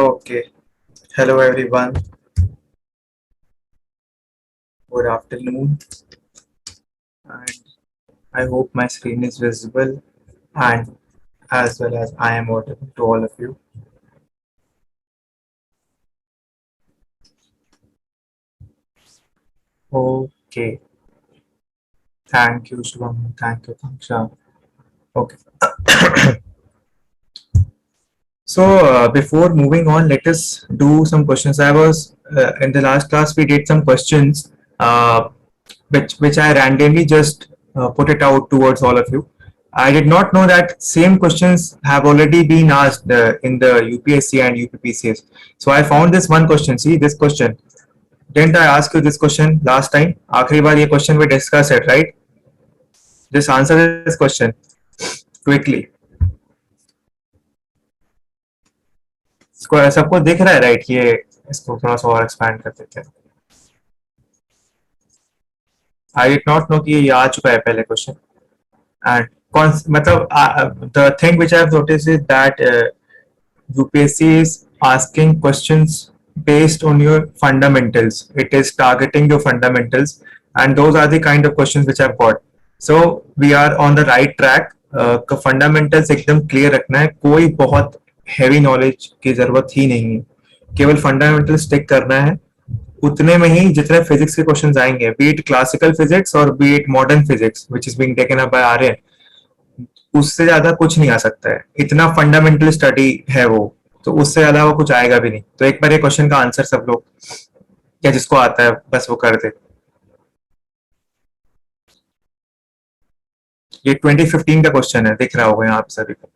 Okay. Hello, everyone. Good afternoon. And I hope my screen is visible and as well as I am audible to all of you. Okay. Thank you, Shubham. Thank you, Kanksha. Okay. So, before moving on, let us do some questions. I was in the last class, we did some questions, uh, which I randomly just put it out towards all of you. I did not know that same questions have already been asked in the UPSC and UPPCS. So I found this one question. See this question. Didn't I ask you this question last time? आखिरी बार ये question we discussed it, right? Just answer this question quickly. सबको दिख रहा है, right? ये इसको थोड़ा सा और expand कर देते हैं. I did not know कि ये आ चुका है पहले question. And मतलब the thing which I have noticed is that UPSC is asking questions based on your fundamentals. It is targeting your fundamentals, and those are the kind of questions which I've got. So we are on the right track. Fundamentals एकदम clear रखना है, कोई बहुत heavy knowledge की जरूरत ही नहीं है, केवल फंडामेंटल स्टिक करना है. उतने में ही जितने फिजिक्स के क्वेश्चंस आएंगे, बी इट क्लासिकल फिजिक्स और be it modern physics which is being taken up by Aryan, उससे ज्यादा कुछ नहीं आ सकता है. इतना फंडामेंटल स्टडी है वो, तो उससे ज्यादा वो कुछ आएगा भी नहीं. तो एक बार ये क्वेश्चन का आंसर सब लोग या जिसको आता है बस वो कर दे. ये 2015 का क्वेश्चन है, दिख रहा होगा यहाँ पे सभी को.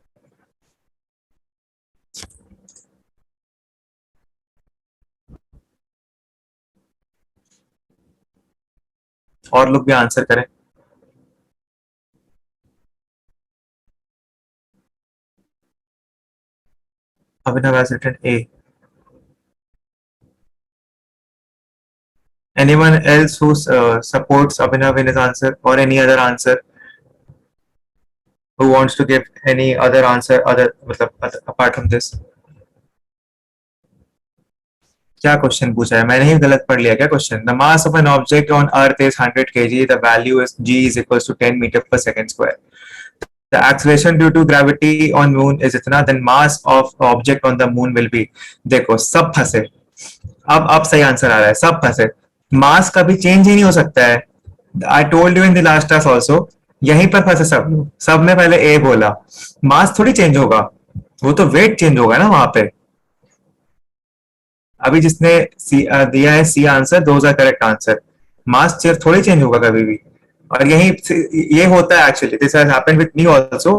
और लोग भी आंसर करें. Abhinav has written A. Anyone else who supports Abhinav in his answer or any other answer, who wants to give any other answer other मतलब apart from this? क्या क्वेश्चन पूछा है? मैंने ही गलत पढ़ लिया क्या question? The mass of an object on earth is 100 kg. The value is g is equals to 10 meter per second square. The acceleration due to gravity on moon is इतना, then mass of object on the moon will be. देखो सब फंसे. अब सही answer आ रहा है. सब फंसे. मास कभी चेंज ही नहीं हो सकता है. I told you in the last class also. यहीं पर फंसे सब लोग. सब ने पहले ए बोला. मास थोड़ी चेंज होगा, वो तो वेट चेंज होगा ना वहां पे. अभी जिसने दिया है C answer, those are correct answer. Mass चेयर थोड़ी चेंज होगा कभी भी. और यही ये होता है actually. This has happened with me also.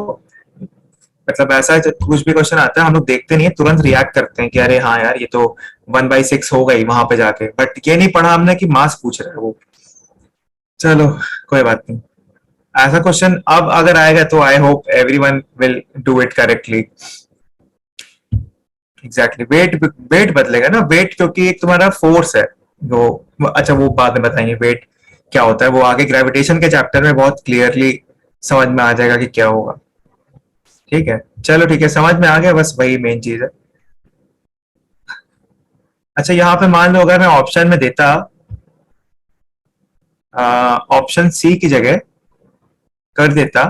मतलब ऐसा कुछ भी क्वेश्चन आता है, हम लोग देखते नहीं है, तुरंत रिएक्ट करते हैं कि अरे हाँ यार ये तो 1/6 हो गई वहां पे जाके, बट ये नहीं पढ़ा हमने कि मास पूछ रहा है वो. चलो कोई बात नहीं. ऐसा क्वेश्चन अब अगर आएगा तो I hope everyone will do it correctly. Exactly. Weight बदलेगा ना. वेट क्योंकि एक तुम्हारा फोर्स है वो. अच्छा वो बाद में बताएंगे वेट क्या होता है. वो आगे ग्रेविटेशन के चैप्टर में बहुत क्लियरली समझ में आ जाएगा कि क्या होगा. ठीक है. चलो ठीक है, समझ में आ गया. बस वही मेन चीज है. अच्छा यहाँ पे मान लो अगर मैं ऑप्शन में देता ऑप्शन सी की जगह कर देता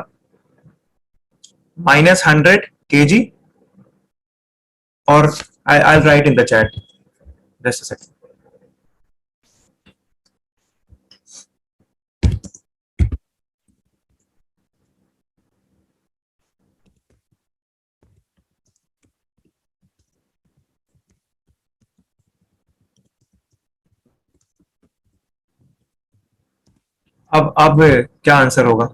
-100 kg, और I write in the chat just a second. अब क्या आंसर होगा?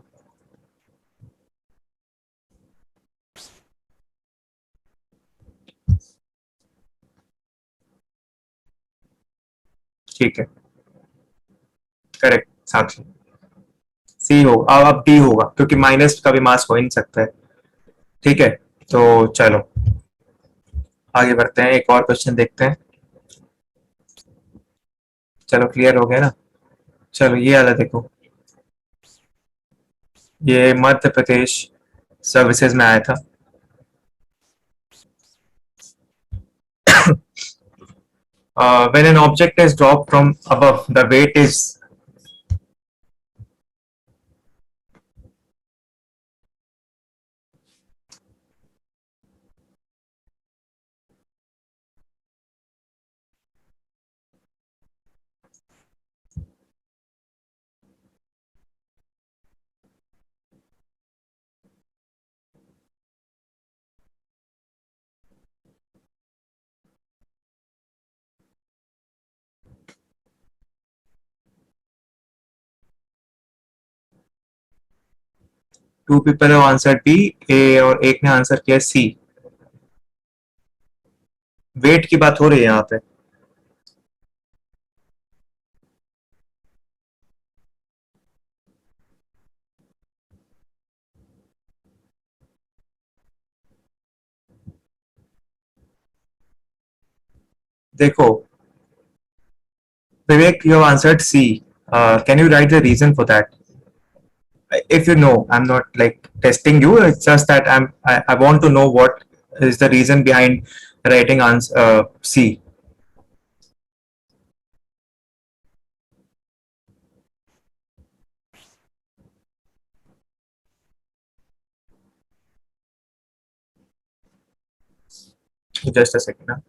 ठीक है, करेक्ट साक्षी. सी हो. अब डी होगा क्योंकि माइनस का भी मास हो ही नहीं सकता है. ठीक है. तो चलो आगे बढ़ते हैं, एक और क्वेश्चन देखते हैं. चलो क्लियर हो गया ना. चलो ये वाला देखो. ये मध्य प्रदेश सर्विसेज में आया था. When an object is dropped from above, the weight is. Two people have answered B, A और एक ने आंसर किया C. वेट की बात हो रही है यहाँ पे. देखो, Vivek, you have answered C. Can you write the reason for that? If you know, I'm not like testing you. It's just that I want to know what is the reason behind writing answer C. Just a second. Huh?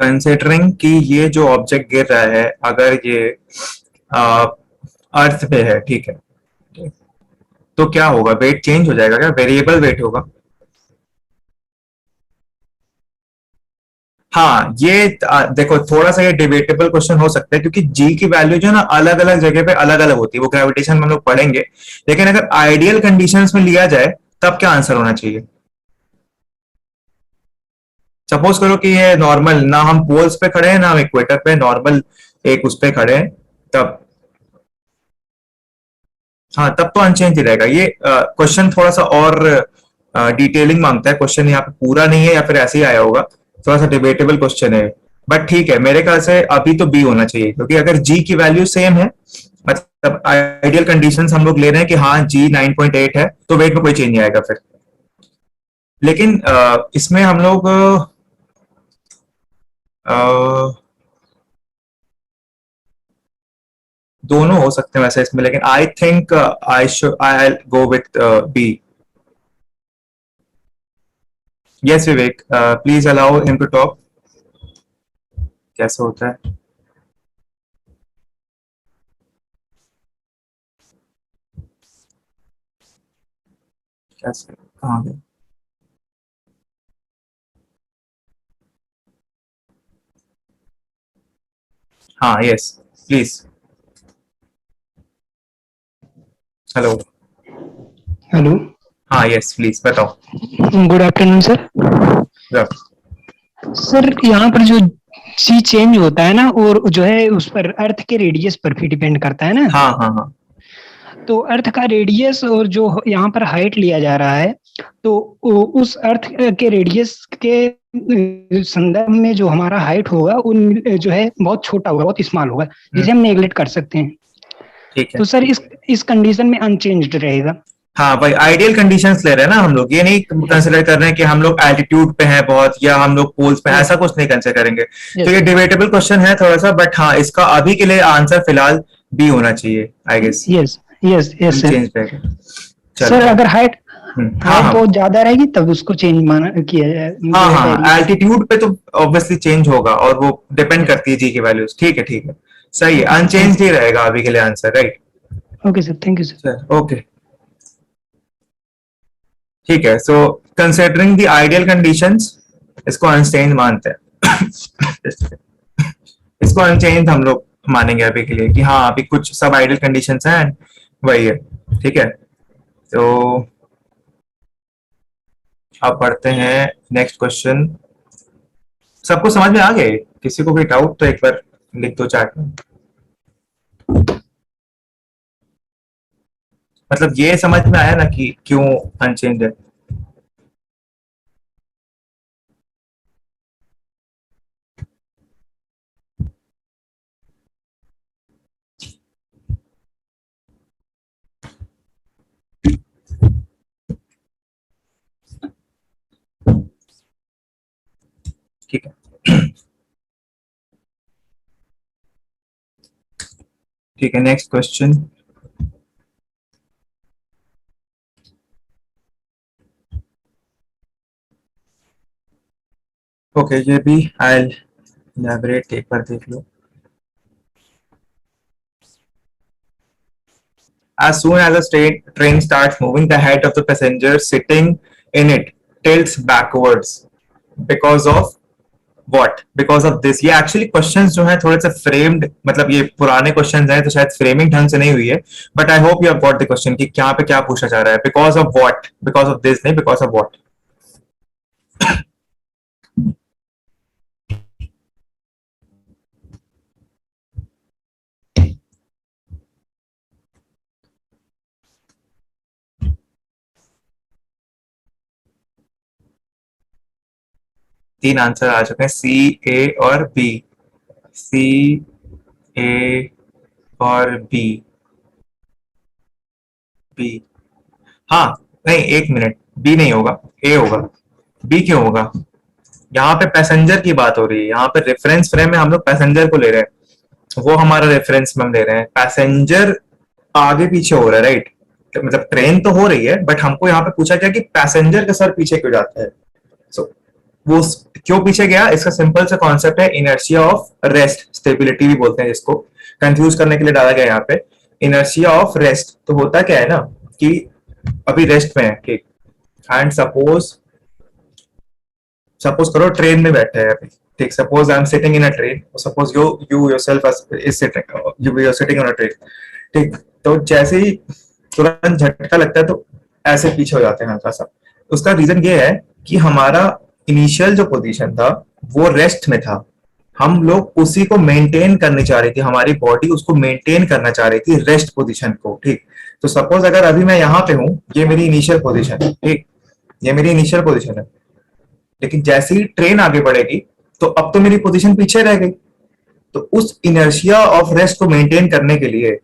Considering कि ये जो object गिर रहा है, अगर ये अर्थ पे है, ठीक है, तो क्या होगा? वेट चेंज हो जाएगा क्या? वेरिएबल वेट होगा. हाँ, ये देखो, थोड़ा सा ये डिबेटेबल क्वेश्चन हो सकता है, क्योंकि जी की वैल्यू जो है ना अलग अलग जगह पे अलग अलग होती है, वो ग्रेविटेशन में हम लोग पढ़ेंगे. लेकिन अगर आइडियल कंडीशंस में लिया जाए, तब क्या आंसर होना चाहिए? सपोज करो कि ये नॉर्मल, ना हम पोल्स पे खड़े हैं ना हम इक्वेटर पे, नॉर्मल एक उस पे खड़े हैं, तब. हाँ, तब तो अनचेंज ही रहेगा. ये क्वेश्चन थोड़ा सा और डिटेलिंग मांगता है. क्वेश्चन यहाँ पे पूरा नहीं है, या फिर ऐसे ही आया होगा. थोड़ा सा डिबेटेबल क्वेश्चन है, बट ठीक है. मेरे ख्याल से अभी तो बी होना चाहिए, क्योंकि अगर जी की वैल्यू सेम है, मतलब आइडियल कंडीशंस हम लोग ले रहे हैं कि हाँ जी 9.8 है, तो वेट में कोई चेंज नहीं आएगा फिर. लेकिन इसमें हम लोग दोनों हो सकते हैं वैसे इसमें, लेकिन I think I go with B. Yes Vivek, please allow him to talk. कैसे होता है? कैसे, कहाँ गए? हाँ, यस, प्लीज. हेलो. हेलो. हाँ, यस, प्लीज बताओ. Good afternoon sir. रफ. सर यहाँ पर जो सी चेंज होता है ना, और जो है उस पर अर्थ के रेडियस पर भी डिपेंड करता है ना. हाँ हाँ हाँ. तो अर्थ का रेडियस और जो यहाँ पर हाइट लिया जा रहा है, तो उस अर्थ के रेडियस के संदर्भ में जो हमारा हाइट होगा उन जो है बहुत छोटा होगा, बहुत स्मॉल होगा, जिसे हम नेगलेक्ट कर सकते हैं. ठीक है. तो सर इस कंडीशन में अनचेंज्ड रहेगा. हाँ भाई, आइडियल कंडीशंस ले रहे हैं ना हम लोग. ये नहीं कंसिडर कर रहे हैं कि हम लोग एल्टीट्यूड पे हैं बहुत, या हम लोग पोल्स पे हैं, ऐसा कुछ नहीं कंसिडर करेंगे. तो ये डिबेटेबल क्वेश्चन है थोड़ा सा, बट हाँ, इसका अभी के लिए आंसर फिलहाल बी होना चाहिए, I guess. Yes yes yes sir. Change रहेगा. सर अगर हाइट हाँ बहुत ज्यादा रहेगी तब उसको चेंज माना किया जाए. हाँ हाँ, एल्टीट्यूड पे तो ऑब्वियसली चेंज होगा, और वो डिपेंड करती है जी की वैल्यूज. ठीक है, ठीक है, सही है. अनचेंज ही रहेगा अभी के लिए answer, right? Okay sir, thank you sir. Okay, ठीक है. So considering the ideal conditions, इसको अनचेंज मानते हैं. इसको अनचेंज हम लोग मानेंगे अभी के लिए, कि हाँ अभी कुछ सब आइडियल कंडीशंस हैं, वही है. ठीक है, तो अब पढ़ते हैं नेक्स्ट क्वेश्चन. सबको समझ में आ गए? किसी को भी डाउट तो एक बार लिख दो चैट में. मतलब ये समझ में आया ना कि क्यों अनचेंज है. ठीक है. ठीक है, नेक्स्ट क्वेश्चन. ओके, ये भी आई एलैबोरेट, एक बार देख लो. As soon as train starts moving, the head of the passenger sitting in it tilts backwards. Because of what? Because of this. ये एक्चुअली क्वेश्चंस जो है थोड़े से फ्रेम्ड, मतलब ये पुराने क्वेश्चंस हैं तो शायद फ्रेमिंग ढंग से नहीं हुई है. But I hope you have got the question कि क्या पे क्या पूछा जा रहा है. Because of what, because of this नहीं, बिकॉज ऑफ व्हाट. 3 आंसर आ चुके हैं, सी, ए और बी. सी, ए और बी. बी. हाँ. नहीं, एक मिनट, बी नहीं होगा, ए होगा. बी क्यों होगा? यहाँ पे पैसेंजर की बात हो रही है, यहाँ पे रेफरेंस फ्रेम में हम लोग पैसेंजर को ले रहे हैं, वो हमारा रेफरेंस में हम ले रहे हैं. पैसेंजर आगे पीछे हो रहा है, राइट? तो मतलब ट्रेन तो हो रही है, बट हमको यहाँ पे पूछा गया कि पैसेंजर का सर पीछे क्यों जाता है. सो वो क्यों पीछे गया, इसका सिंपल सा कॉन्सेप्ट है इनर्शिया ऑफ रेस्ट, स्टेबिलिटी भी बोलते हैं जिसको, कंफ्यूज करने के लिए डाला गया यहाँ पे. इनर्शिया ऑफ रेस्ट तो होता क्या है ना कि अभी रेस्ट में है, ठीक. एंड सपोज, सपोज करो ट्रेन में बैठे हैं अभी, ठीक. Suppose I am sitting in a train, suppose you you yourself is sitting, you are sitting on a train, ठीक. तो जैसे ही तुरंत झटका लगता है तो ऐसे पीछे हो जाते हैं हल्का सा. उसका रीजन ये है कि हमारा इनिशियल जो पोजीशन था वो रेस्ट में था. हम लोग उसी को मेंटेन करनी चाह रही थी, हमारी बॉडी उसको मेंटेन करना चाह रही थी, रेस्ट पोजीशन को, ठीक. तो सपोज अगर अभी मैं यहाँ पे हूँ, ये मेरी इनिशियल पोजीशन है, ठीक. ये मेरी इनिशियल पोजीशन है. लेकिन जैसे ही ट्रेन आगे बढ़ेगी तो अब तो मेरी पोजीशन पीछे रह गई. तो उस इनर्शिया ऑफ रेस्ट को मेंटेन करने के लिए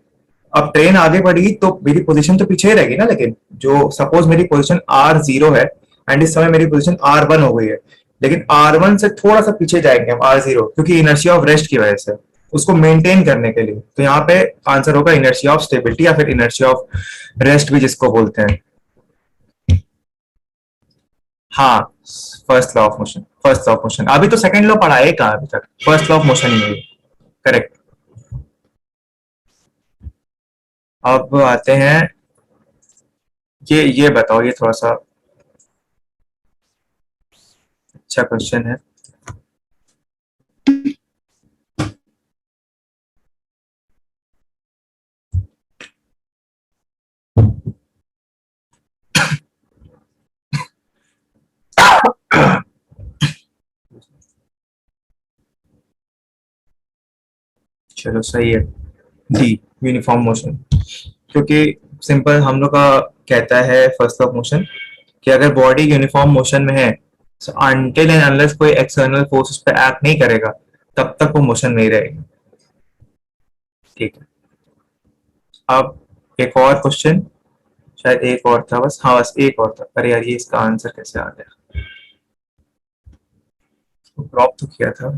अब ट्रेन आगे बढ़ी तो मेरी पोजीशन तो पीछे ही रहेगी ना. लेकिन जो सपोज मेरी पोजीशन R0 है एंड इस समय मेरी पोजीशन R1 हो गई है, लेकिन R1 से थोड़ा सा पीछे जाएंगे हम R0, क्योंकि इनर्शिया ऑफ रेस्ट की वजह से, उसको मेंटेन करने के लिए. तो यहाँ पे आंसर होगा इनर्शिया ऑफ स्टेबिलिटी या फिर इनर्शिया ऑफ रेस्ट भी जिसको बोलते हैं. हाँ, first law of motion, first law of motion. अभी तो सेकंड लॉ पढ़ा है कहाँ अभी तक, फर्स्ट लॉ ऑफ मोशन ही है. करेक्ट. अब आते हैं, ये बताओ, ये थोड़ा सा अच्छा क्वेश्चन है. चलो सही है. D, uniform motion. क्योंकि सिंपल हम लोग का कहता है फर्स्ट ऑफ मोशन कि अगर बॉडी यूनिफॉर्म मोशन में है, अनटिल एंड अनलेस कोई एक्सटर्नल फोर्स उस पर एक्ट नहीं करेगा, तब तक वो मोशन में ही रहेगी. ठीक है. अब एक और क्वेश्चन, शायद एक और था बस, हाँ बस एक और था. अरे यार, ये इसका आंसर कैसे आ गया, ड्रॉप तो किया था.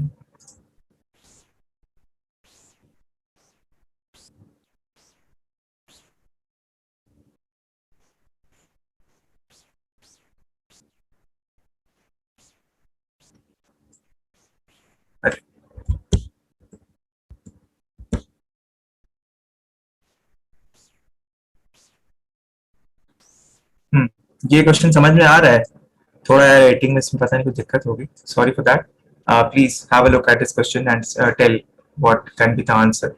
अरे. ये क्वेश्चन समझ में आ रहा है. थोड़ा राइटिंग में इसमें पता नहीं कुछ दिक्कत होगी, sorry for that. Please have a look at this question and tell what can be the answer.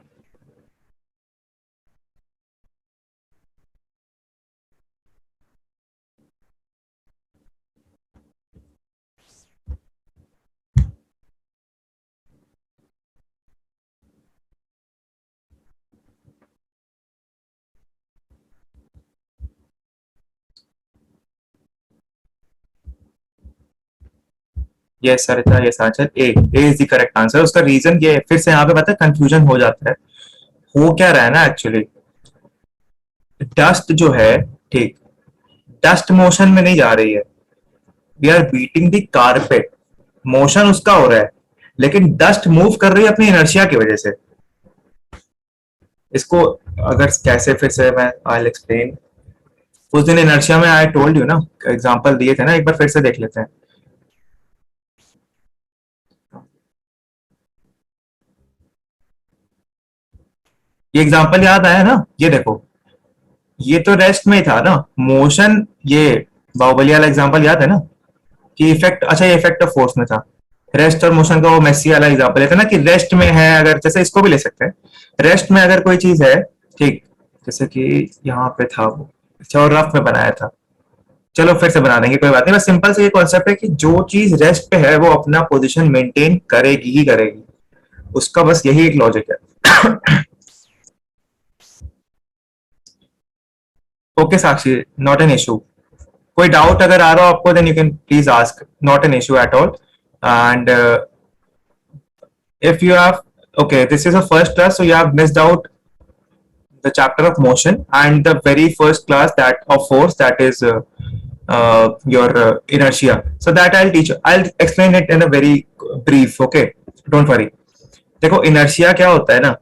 Yes Sarita, yes answer A is the correct answer. उसका रीजन ये फिर से यहाँ पे पता है कंफ्यूजन हो जाता है। हो क्या रहा है ना एक्चुअली, डस्ट जो है, ठीक, डस्ट मोशन में नहीं जा रही है। We are beating the carpet, motion उसका हो रहा है, लेकिन डस्ट मूव कर रही है अपनी इनर्शिया की वजह से। इसको अगर कैसे फिर से मैं आई एक्सप्लेन। उस दिन इनर्शिया में आई टोल्ड यू ना, एग्जांपल दिए थे ना, एक बार फिर से देख लेते हैं। ये एग्जांपल याद आया ना, ये देखो, ये तो रेस्ट में ही था ना मोशन। ये बाहुबली वाला एग्जांपल याद है ना कि इफेक्ट, अच्छा ये इफेक्ट ऑफ फोर्स में था। रेस्ट और मोशन का वो मेसी वाला एग्जांपल लेते हैं ना कि रेस्ट में है, अगर जैसे इसको भी ले सकते हैं, रेस्ट में अगर कोई चीज है, ठीक, जैसे कि यहाँ पे था वो, अच्छा और रफ में बनाया था, चलो फिर से बना देंगे कोई बात नहीं। बस सिंपल से ये कॉन्सेप्ट है कि जो चीज रेस्ट पे है वो अपना पोजीशन मेंटेन करेगी ही करेगी, उसका बस यही एक लॉजिक है। Okay Sakshi, not an issue. कोई डाउट अगर आ रहा हो आपको, then you can please ask, not an issue at all. And if you have, okay, this is a first class, so you have missed out the chapter of motion and the very first class that of force, that is your inertia. So that I'll teach, I'll explain it in a very brief, okay, don't worry. देखो inertia क्या होता है ना,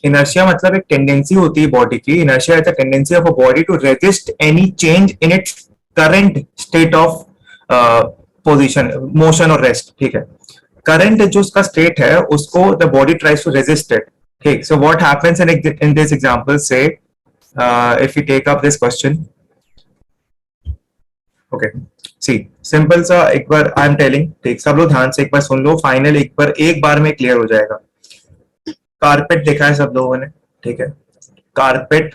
inertia मतलब एक tendency होती है body की। Inertia is a tendency of a body to resist any change in its current state of position, motion और रेस्ट, ठीक है। करंट जो उसका स्टेट है उसको the body tries to resist it, ठीक। So what happens in this example से, if you take up this question, okay, see simple सा, एक बार आई एम टेलिंग, ठीक, सब लोग ध्यान से एक बार सुन लो, फाइनल एक बार में क्लियर हो जाएगा। कारपेट देखा है सब लोगों ने, ठीक है। कारपेट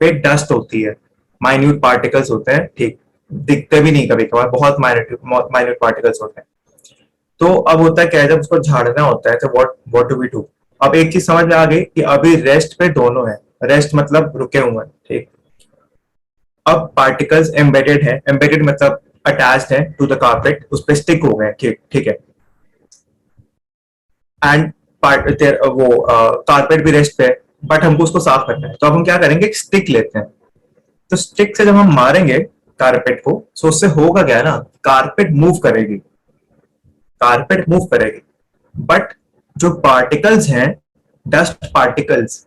पे डस्ट होती है, माइन्यूट पार्टिकल्स होते हैं, ठीक, दिखते भी नहीं कभी कभार, बहुत माइन्यूट पार्टिकल्स होते हैं। तो अब होता है क्या है, जब उसको झाड़ना होता है तो व्हाट डू वी डू। अब एक चीज समझ में आ गई कि अभी रेस्ट पे दोनों है, रेस्ट मतलब रुके हुए हैं, ठीक। अब पार्टिकल्स एम्बेडेड है, एम्बेडेड मतलब अटैच्ड है टू द कारपेट, उस पर स्टिक हो गए, ठीक है। एंड वो कारपेट भी रेस्ट पे है, बट हमको उसको साफ करना है, तो अब हम क्या करेंगे, एक स्टिक लेते हैं। तो स्टिक से जब हम मारेंगे कारपेट को, तो उससे होगा क्या ना, कारपेट मूव करेगी, कारपेट मूव करेगी, बट जो पार्टिकल्स हैं, डस्ट पार्टिकल्स,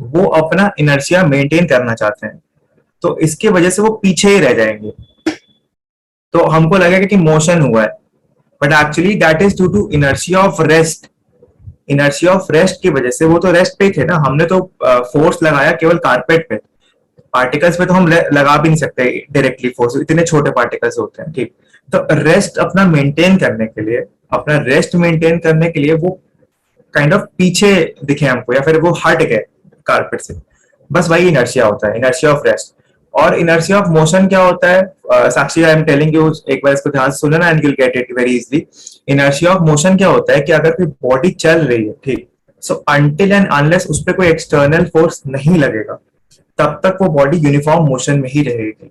वो अपना इनर्शिया मेंटेन करना चाहते हैं, तो इसकी वजह से वो पीछे ही रह जाएंगे। तो हमको लगेगा कि मोशन हुआ है, but actually that is due to inertia of rest. Inertia of rest की वजह से, वो तो रेस्ट पे थे ना, हमने तो फोर्स लगाया केवल कारपेट पे, पार्टिकल्स पे तो हम लगा भी नहीं सकते डायरेक्टली फोर्स, इतने छोटे पार्टिकल्स होते हैं, ठीक। तो रेस्ट अपना मेंटेन करने के लिए, अपना रेस्ट मेंटेन करने के लिए वो काइंड ऑफ पीछे दिखे हमको, या फिर वो हट गए कारपेट से, बस वही इनर्शिया होता है, इनर्शिया ऑफ रेस्ट। और इनर्शिया ऑफ मोशन क्या होता है, साक्षी आई एम टेलिंग यू, एक बार इसको ध्यान से सुनना and you will get it very easily. Inertia of motion क्या होता है कि अगर कोई बॉडी चल रही है, ठीक, सो अनटिल एंड अनलेस उस पर कोई एक्सटर्नल फोर्स नहीं लगेगा, तब तक वो बॉडी यूनिफॉर्म मोशन में ही रहेगी।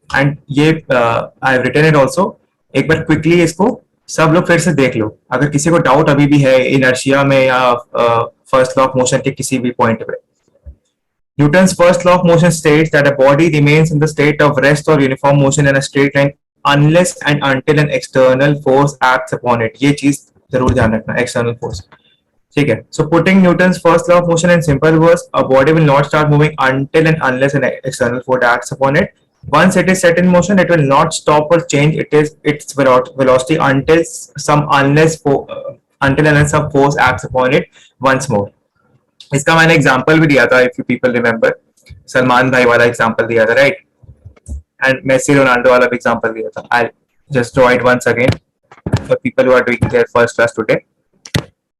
एंड ये I have written it also, एक बार क्विकली इसको सब लोग फिर से देख लो, अगर किसी को डाउट अभी भी है इनर्शिया में या फर्स्ट लॉ ऑफ मोशन के किसी भी पॉइंट पे। Newton's first law of motion states that a body remains in the state of rest or uniform motion in a straight line unless and until an external force acts upon it. ये चीज जरूर ध्यान रखना, external force, ठीक है। So putting Newton's first law of motion in simple words, a body will not start moving until and unless an external force acts upon it. Once it is set in motion, it will not stop or change its velocity until unless some force acts upon it once more. इसका मैंने example भी दिया था, if you people remember, Salman भाई वाला example दिया था, right, and Messi Ronaldo वाला भी एग्जांपल दिया था। I just draw it once again for people who are doing their first class today,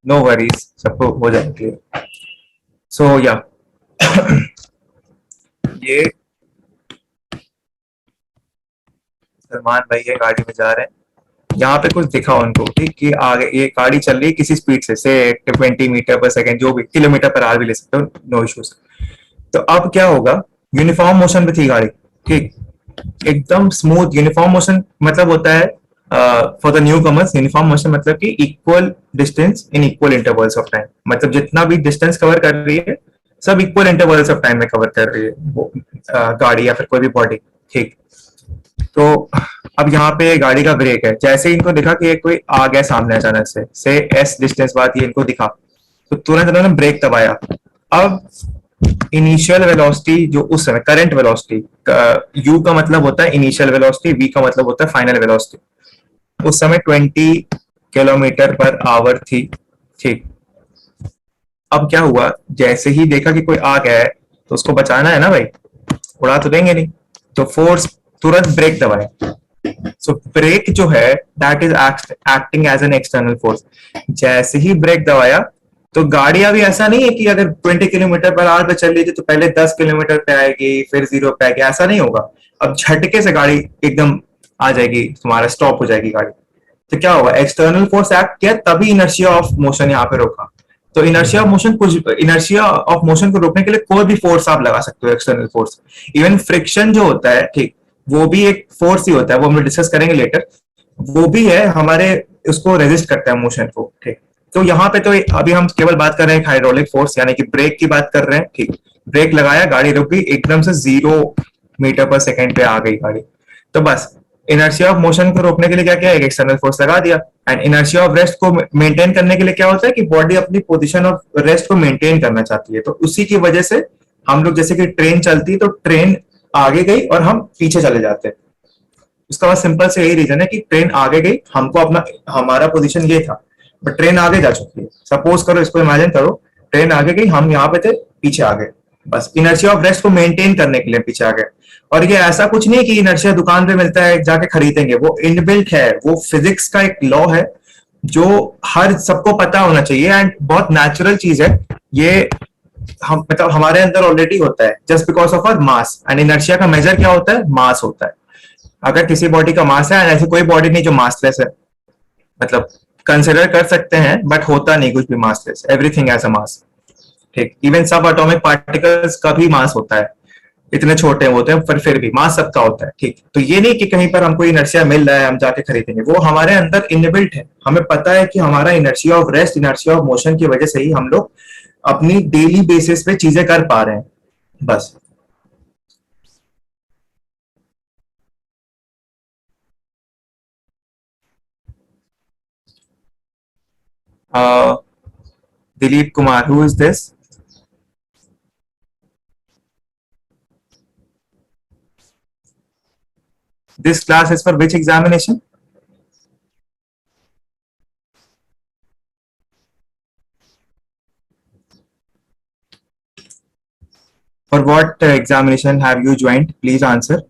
no worries, सबको हो जाएगा क्लियर। सो या ये सलमान भाई है, गाड़ी में जा रहे हैं, यहाँ पे कुछ दिखा उनको, ठीक, कि आगे ये गाड़ी चल रही है किसी स्पीड से 20 मीटर पर सेकंड, जो भी किलोमीटर पर आवर भी ले सकते हो, नो इश्यूज। तो अब क्या होगा, यूनिफॉर्म मोशन पे थी गाड़ी, ठीक, एकदम स्मूथ। यूनिफॉर्म मोशन मतलब होता है for the new commerce uniform motion मतलब कि equal distance in equal intervals of time, मतलब जितना भी डिस्टेंस कवर कर रही है सब इक्वल इंटरवल्स ऑफ टाइम में कवर कर रही है वो गाड़ी या फिर कोई भी बॉडी। ठीक, तो अब यहाँ पे गाड़ी का ब्रेक है, जैसे ही इनको दिखा कि ये कोई आ गया सामने अचानक से एस डिस्टेंस बाद ये इनको दिखा तो तुरंत इन्होंने ब्रेक दबाया। अब इनिशियल वेलोसिटी जो उस समय करंट वेलोसिटी, यू का मतलब होता है इनिशियल वेलोसिटी, वी का मतलब होता है फाइनल वेलोसिटी, उस समय 20 किलोमीटर पर आवर थी। ठीक, अब क्या हुआ, जैसे ही देखा कि कोई आ गया है तो उसको बचाना है ना भाई, उड़ा तो देंगे नहीं, तो फोर्स तुरंत ब्रेक दबाए। सो ब्रेक जो है that is acting as an external force. जैसे ही ब्रेक दबाया तो गाड़ी अभी ऐसा नहीं है कि अगर 20 किलोमीटर पर आवर पे चल रही थी तो पहले 10 किलोमीटर पे आएगी फिर जीरो पे आएगी, ऐसा नहीं होगा। अब झटके से गाड़ी एकदम आ जाएगी, तुम्हारा स्टॉप हो जाएगी गाड़ी। तो क्या होगा, एक्सटर्नल फोर्स एक्ट किया तभी इनर्शिया ऑफ मोशन यहाँ पे रोका। तो इनर्शिया ऑफ मोशन, कुछ इनर्शिया ऑफ मोशन को रोकने के लिए कोई भी फोर्स आप लगा सकते हो, एक्सटर्नल फोर्स। इवन फ्रिक्शन जो होता है, ठीक, वो भी एक फोर्स ही होता है, वो हम डिस्कस करेंगे लेटर। वो भी है हमारे, उसको रेजिस्ट करता है मोशन को। ठीक, तो यहाँ पे तो अभी हम केवल बात कर रहे हैं हाइड्रोलिक फोर्स यानी कि ब्रेक की बात कर रहे हैं। ठीक, ब्रेक लगाया, गाड़ी रुक गई, एकदम से 0 मीटर पर सेकेंड पे आ गई गाड़ी। तो बस इनर्शिया ऑफ मोशन को रोकने के लिए क्या किया, एक एक्सटर्नल फोर्स लगा दिया। एंड इनर्शिया ऑफ रेस्ट को मेंटेन करने के लिए क्या होता है कि बॉडी अपनी पोजीशन ऑफ रेस्ट को मेंटेन करना चाहती है, तो उसी की वजह से हम लोग, जैसे कि ट्रेन चलती है तो ट्रेन आगे गई और हम पीछे चले जाते हैं। उसका बस सिंपल से यही रीजन है कि ट्रेन आगे गई, हमको अपना, हमारा पोजीशन ये था बट ट्रेन आगे जा चुकी है। सपोज करो, इसको इमेजिन करो, ट्रेन आगे गई, हम यहाँ पे थे, पीछे आ गए, बस इनर्शिया ऑफ रेस्ट को मेंटेन करने के लिए पीछे आ गए। और ये ऐसा कुछ नहीं कि इनर्शिया दुकान पे मिलता है जाके खरीदेंगे, वो इनबिल्ट है, वो फिजिक्स का एक लॉ है जो हर सबको पता होना चाहिए एंड बहुत नेचुरल चीज है ये। हम मतलब हमारे अंदर ऑलरेडी होता है just because of our mass. And inertia का मेजर क्या होता है, मास होता है। अगर किसी बॉडी का मास है, ऐसी कोई बॉडी नहीं जो मासलेस है, मतलब कंसिडर कर सकते हैं बट होता नहीं कुछ भी मासलेस, एवरीथिंग एज अ मास। ठीक, इवन सब एटॉमिक पार्टिकल्स का भी मास होता है, इतने छोटे होते हैं पर फिर भी मास सबका होता है। ठीक, तो ये नहीं कि कहीं पर हमको इनर्शिया मिल रहा है हम जाके खरीदेंगे, वो हमारे अंदर इनबिल्ट है। हमें पता है कि हमारा inertia of rest, inertia of motion की वजह से ही हम लोग अपनी डेली बेसिस पे चीजें कर पा रहे हैं, बस। Dilip Kumar, who is this? This class is for which examination? For what examination have you joined? Please answer.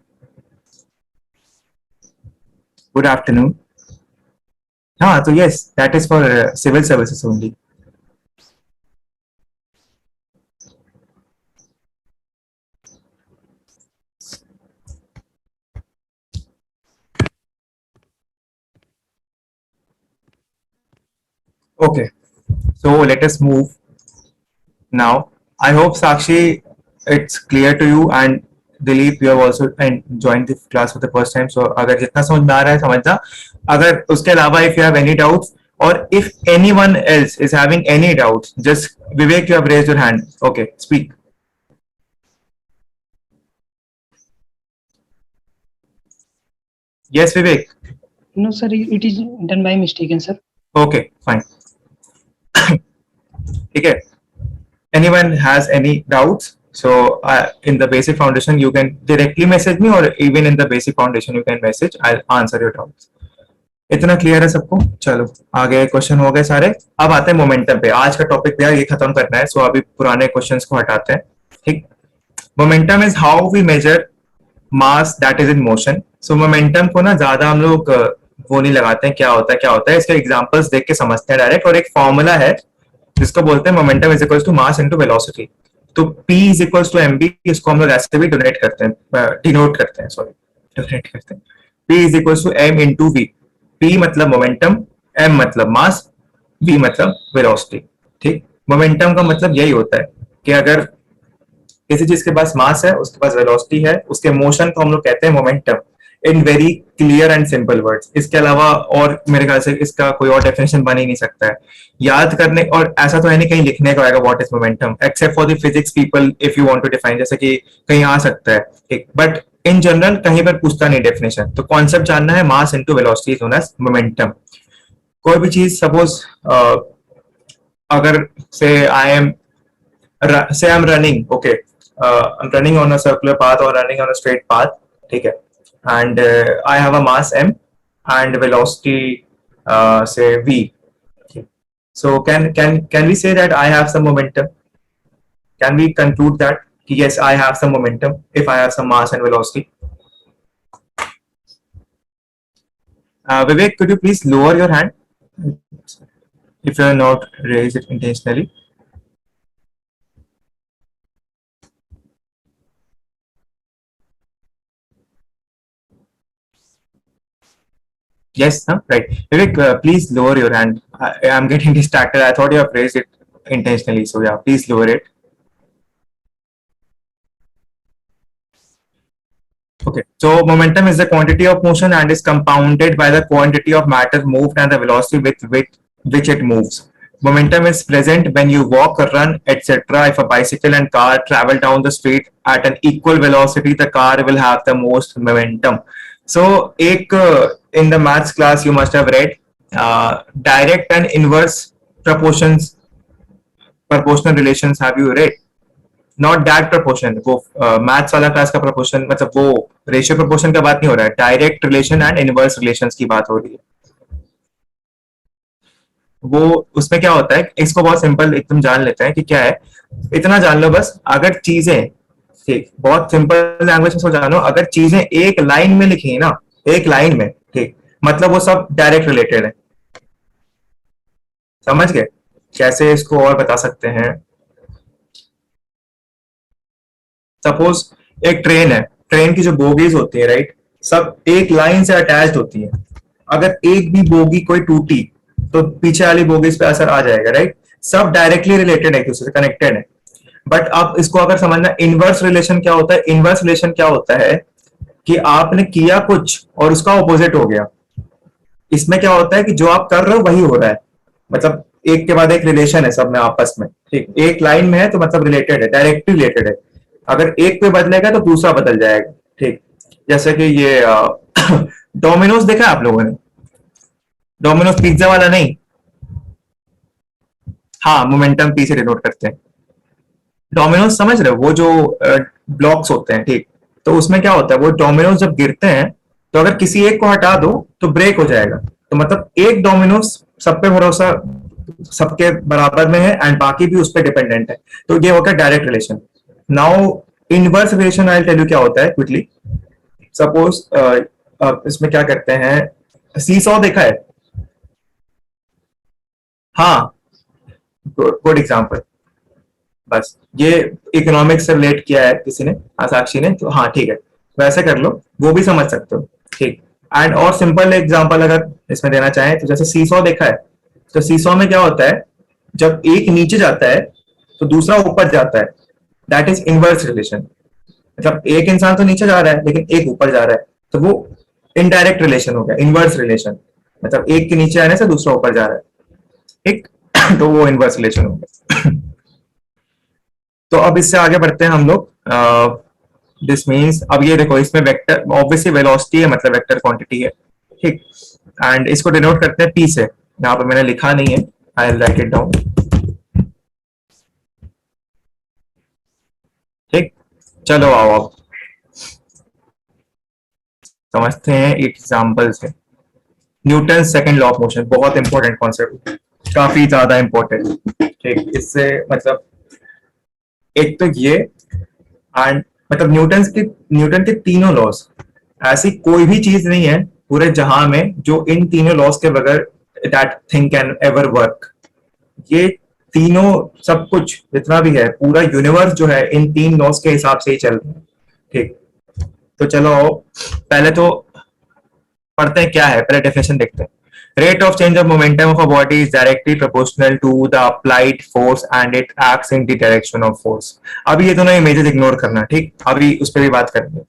Good afternoon. So yes, that is for civil services only. Okay, so let us move now. I hope Sakshi, it's clear to you, and Dilip, you have also joined the class for the first time. So अगर जितना समझ में आ रहा है समझना, अगर उसके अलावा if you have any doubts or if anyone else is having any doubts, just Vivek, you have raised your hand. Okay, speak. Yes, Vivek. No, sir, it is done by mistaken, sir. Okay, fine. Okay. Anyone has any doubts? So in the basic foundation, you can directly message me, or even in the basic foundation, you can message. I'll answer your doubts. इतना clear है सबको? चलो आगे question हो गए सारे। अब आते हैं मोमेंटम पे। आज का टॉपिक भैया ये खत्म करना है, सो अभी पुराने क्वेश्चंस को हटाते हैं। ठीक, momentum is how we measure mass that is in motion. So momentum को ना ज्यादा हम लोग वो नहीं लगाते हैं, क्या होता है क्या होता है, इसके एग्जांपल्स देख के समझते हैं डायरेक्ट। और एक फॉर्मूला है जिसको बोलते हैं momentum is equals to mass into velocity. तो P is equals to mv, इसको हम लोग ऐसे भी डोनेट करते हैं, डिनोट करते हैं, सॉरी डोनेट करते हैं। P is equals to m into v। P मतलब मोमेंटम, m मतलब मास, v मतलब वेलोसिटी। ठीक, मोमेंटम का मतलब यही होता है कि अगर किसी चीज के पास मास है, उसके पास वेलोसिटी है, उसके मोशन को हम लोग कहते हैं momentum. In very clear and simple words. इसके अलावा और मेरे ख्याल से इसका कोई और डेफिनेशन बन ही नहीं सकता है याद करने, और ऐसा तो है नहीं कहीं लिखने का आएगा what is momentum, except for the physics people if you want to define, जैसे कि कहीं आ सकता है ठीक, बट इन जनरल कहीं पर पूछता नहीं डेफिनेशन। तो कॉन्सेप्ट जानना है, mass into velocity is known as momentum. कोई भी चीज सपोज अगर से I am say I'm running, okay, I'm running on a circular path or running on a straight path, ठीक है, and I have a mass m and velocity say v. Okay. So can we say that I have some momentum? Can we conclude that yes, I have some momentum if I have some mass and velocity? Vivek, could you please lower your hand if you are not raised it intentionally? Yes, huh? Right. Vivek, please lower your hand. I'm getting distracted. I thought you have raised it intentionally. So yeah, please lower it. Okay. So momentum is the quantity of motion and is compounded by the quantity of matter moved and the velocity with which it moves. Momentum is present when you walk, run, etc. If a bicycle and car travel down the street at an equal velocity, the car will have the most momentum. So, in the maths class you must have read direct and inverse proportional relations. Have you read? Not that proportion. वो maths वाला class का proportion, मतलब वो ratio proportion का बात नहीं हो रहा है, direct relation and inverse relations की बात हो रही है। वो उसमें क्या होता है, इसको बहुत सिंपल एकदम जान लेते हैं कि क्या है। इतना जान लो बस, अगर चीजें ठीक बहुत सिंपल लैंग्वेज में जानो, अगर चीजें एक लाइन में लिखी है ना, एक लाइन में ठीक, मतलब वो सब डायरेक्ट रिलेटेड है। समझ गए? कैसे इसको और बता सकते हैं? सपोज एक ट्रेन है, ट्रेन की जो बोगीज होती है राइट, सब एक लाइन से अटैच्ड होती है। अगर एक भी बोगी कोई टूटी तो पीछे वाली बोगीज पे असर आ जाएगा राइट। सब डायरेक्टली रिलेटेड है, एक दूसरे से कनेक्टेड है। बट अब इसको अगर समझना, इनवर्स रिलेशन क्या होता है? इनवर्स रिलेशन क्या होता है कि आपने किया कुछ और उसका ऑपोजिट हो गया। इसमें क्या होता है कि जो आप कर रहे हो वही हो रहा है, मतलब एक के बाद एक रिलेशन है सब में आपस में ठीक। एक लाइन में है तो मतलब रिलेटेड है, डायरेक्टली रिलेटेड है। अगर एक पे बदलेगा तो दूसरा बदल जाएगा ठीक। जैसे कि ये डोमिनोज देखा है आप लोगों ने? डोमिनोज पिज्जा वाला नहीं, हाँ मोमेंटम पी से डिनोट करते हैं। डोमिनोज समझ रहे हो, वो जो ब्लॉक्स होते हैं ठीक, तो उसमें क्या होता है, वो डोमिनोज जब गिरते हैं तो अगर किसी एक को हटा दो तो ब्रेक हो जाएगा। तो मतलब एक डोमिनोज सब पे भरोसा सबके बराबर में है एंड बाकी भी उस पर डिपेंडेंट है, तो ये होगा direct relation. Now inverse relation I tell you क्या होता है क्विकली। सपोज इसमें क्या करते हैं, सीसॉ देखा है? हाँ, गुड एग्जांपल। बस ये इकोनॉमिक्स से रिलेट किया है किसी ने, साक्षी ने, तो हाँ ठीक है, वैसे कर लो, वो भी समझ सकते हो ठीक। एंड और सिंपल एग्जांपल अगर इसमें देना चाहें तो जैसे सीसॉ देखा है, तो सीसॉ में क्या होता है, जब एक नीचे जाता है तो दूसरा ऊपर जाता है, दैट इज इनवर्स रिलेशन। मतलब एक इंसान तो नीचे जा रहा है लेकिन एक ऊपर जा रहा है, तो वो इनडायरेक्ट रिलेशन हो गया, इनवर्स रिलेशन। मतलब एक के नीचे आने से दूसरा ऊपर जा रहा है ठीक, तो वो इनवर्स रिलेशन हो गया। तो अब इससे आगे बढ़ते हैं हम लोग। दिस मीन्स, अब ये देखो इसमें वेक्टर ऑब्वियसली वेलोसिटी है, मतलब वेक्टर क्वांटिटी है ठीक, एंड इसको डिनोट करते हैं पी से। यहाँ पर मैंने लिखा नहीं है, I will write it down ठीक। चलो आओ अब समझते हैं एग्जाम्पल से। Newton second law of motion, बहुत इंपॉर्टेंट कॉन्सेप्ट, काफी ज्यादा इंपॉर्टेंट ठीक। इससे मतलब एक तो ये एंड मतलब न्यूटन के तीनों लॉज, ऐसी कोई भी चीज नहीं है पूरे जहां में जो इन तीनों लॉज के बगैर that thing can ever work. ये तीनों सब कुछ जितना भी है, पूरा यूनिवर्स जो है इन तीन लॉज के हिसाब से ही चल रहा है ठीक। तो चलो पहले तो पढ़ते हैं क्या है, पहले डेफिनेशन देखते हैं। Rate of change of momentum of a body is directly proportional to the applied force and it acts in the direction of force. अभी ये दोनों इमेजेस इग्नोर करना ठीक, अभी उस पर भी बात करेंगे।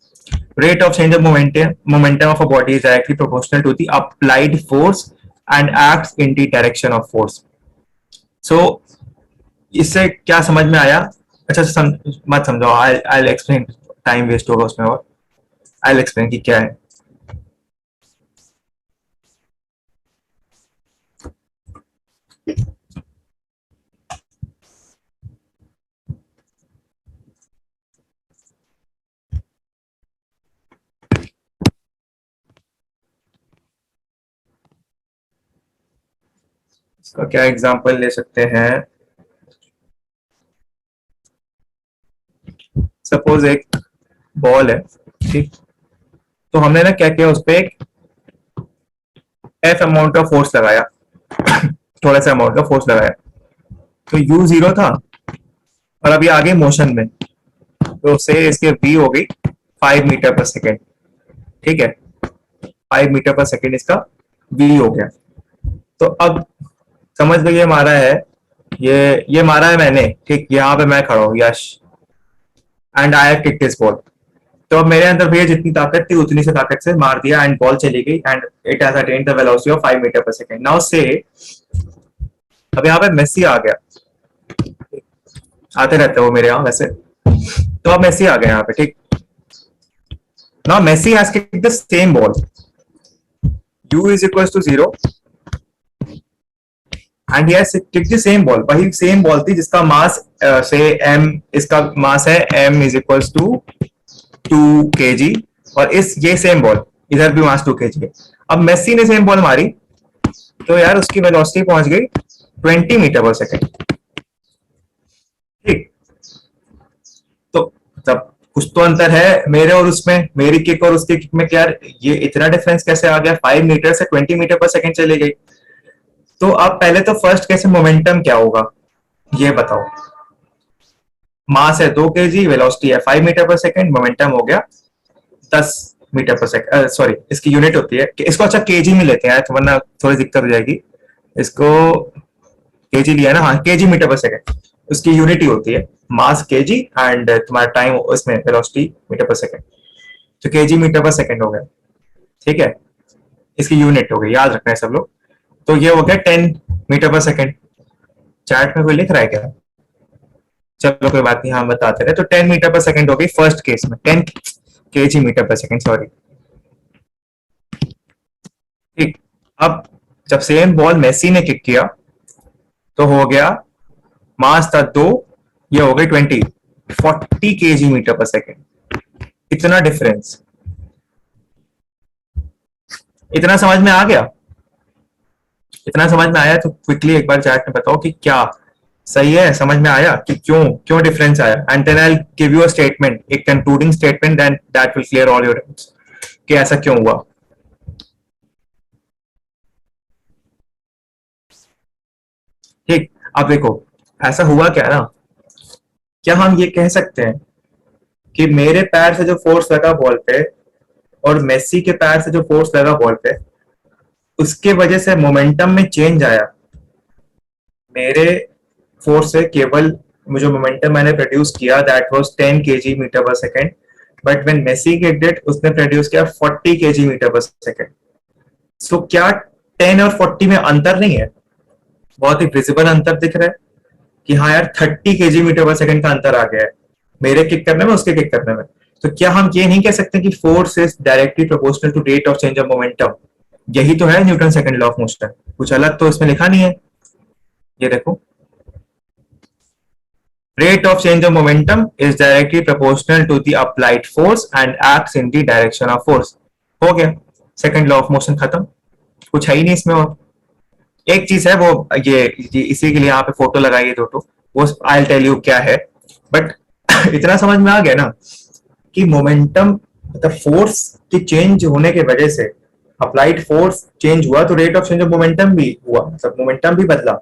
rate of change of momentum of a body is directly proportional to the applied force and acts in the direction of force. So इससे क्या समझ में आया? अच्छा मत समझो, I'll explain, टाइम वेस्ट होगा उसमें, और I'll explain कि क्या है. इसका क्या एग्जांपल ले सकते हैं? सपोज एक बॉल है, ठीक, तो हमने ना क्या किया, उस पर एक एफ अमाउंट का फोर्स लगाया, थोड़ा सा अमाउंट का फोर्स लगाया, तो यू 0 था और अभी आगे मोशन में, तो से इसके v हो गई 5 मीटर पर सेकेंड, ठीक है, 5 मीटर पर सेकेंड इसका v हो गया. तो अब समझ लो ये मारा है, ये मारा है मैंने, ठीक, यहाँ पे मैं खड़ा हूँ, yes, and I have kicked this ball. तो अब मेरे अंदर भैया जितनी ताकत थी उतनी से ताकत से मार दिया एंड बॉल चली गई and it has attained the velocity of 5 metre per second. Now से अब यहाँ पे मेसी आ गया, आते रहते वो मेरे यहाँ वैसे, तो अब मेसी आ गया यहाँ पे, ठीक. Now Messi has kicked the same ball, u is equals to 0 and he has kicked the same ball. वही सेम बॉल थी जिसका मास से m, इसका मास है m is equals to 2 kg, और ये सेम बॉल इधर भी मास 2 kg है. अब मेसी ने सेम बॉल मारी तो यार उसकी वेलोसिटी पहुंच गई 20 मीटर पर सेकेंड, ठीक. तो तब कुछ तो अंतर है मेरे और उसमें, मेरी किक और उसकी किक में, क्या ये इतना डिफरेंस कैसे आ गया? 5 मीटर से 20 मीटर पर सेकेंड चली गई. तो अब पहले तो फर्स्ट कैसे मोमेंटम क्या होगा ये बताओ. मास है 2 kg, वेलोसिटी है 5 मीटर पर सेकेंड, मोमेंटम हो गया 10 मीटर पर सेकेंड. सॉरी, इसकी यूनिट होती है, इसको अच्छा केजी में लेते हैं वरना थोड़ी दिक्कत हो जाएगी. इसको केजी लिया ना, हाँ, केजी मीटर पर सेकेंड, उसकी यूनिट ही होती है मास केजी एंड तुम्हारा टाइम उसमें वेलोसिटी मीटर पर सेकेंड, तो केजी मीटर पर सेकेंड हो गया, ठीक है, इसकी यूनिट हो गई, याद रखना है सब लोग. तो ये हो गया 10 मीटर पर सेकेंड. चैट में कोई लिख रहा है क्या? चलो कोई बात नहीं, हाँ बताते रहे. तो 10 मीटर पर सेकेंड हो गई फर्स्ट केस में, 10 KG metre per second, sorry, ठीक. अब जब सेम बॉल मेसी ने किक किया तो हो गया मास था 2, ये हो गई 40 केजी मीटर पर सेकेंड. इतना डिफरेंस, इतना समझ में आ गया? इतना समझ में आया तो क्विकली एक बार चैट में बताओ कि क्या सही है, समझ में आया कि क्यों डिफरेंस आया. And then I will give you a statement, एक concluding statement, then that will clear all your doubts कि ऐसा क्यों हुआ. ठीक, अब देखो ऐसा हुआ क्या ना, क्या हम ये कह सकते हैं कि मेरे पैर से जो फोर्स लगा बॉल पे और मेसी के पैर से जो फोर्स लगा बॉल पे, उसके वजह से मोमेंटम में चेंज आया. मेरे फोर्स से केवल जो मोमेंटम मैंने प्रोड्यूस किया that was 10 kg metre per second, but when Messi kicked it उसने प्रोड्यूस किया 40 kg metre per second. So क्या 10 और 40 में अंतर नहीं है? बहुत ही विजिबल अंतर दिख रहा है कि हाँ यार 30 kg मीटर पर सेकेंड का अंतर आ गया है मेरे किक करने में, उसके किक करने में. तो क्या हम ये नहीं कह सकते कि force is directly proportional to rate of change of momentum? यही तो है Newton second law of motion, कुछ अलग तो इसमें लिखा नहीं है. ये देखो, rate of change of momentum is directly proportional to the applied force and acts in the direction of force. हो गया, सेकंड लॉ ऑफ मोशन खत्म, कुछ है ही नहीं इसमें. और एक चीज है वो ये इसी के लिए यहाँ पे फोटो लगाई है दो, वो आई टेल यू क्या है. बट इतना समझ में आ गया ना कि मोमेंटम मतलब फोर्स के चेंज होने के वजह से अप्लाइड फोर्स चेंज हुआ तो rate of change of momentum भी हुआ, मतलब मोमेंटम भी बदला.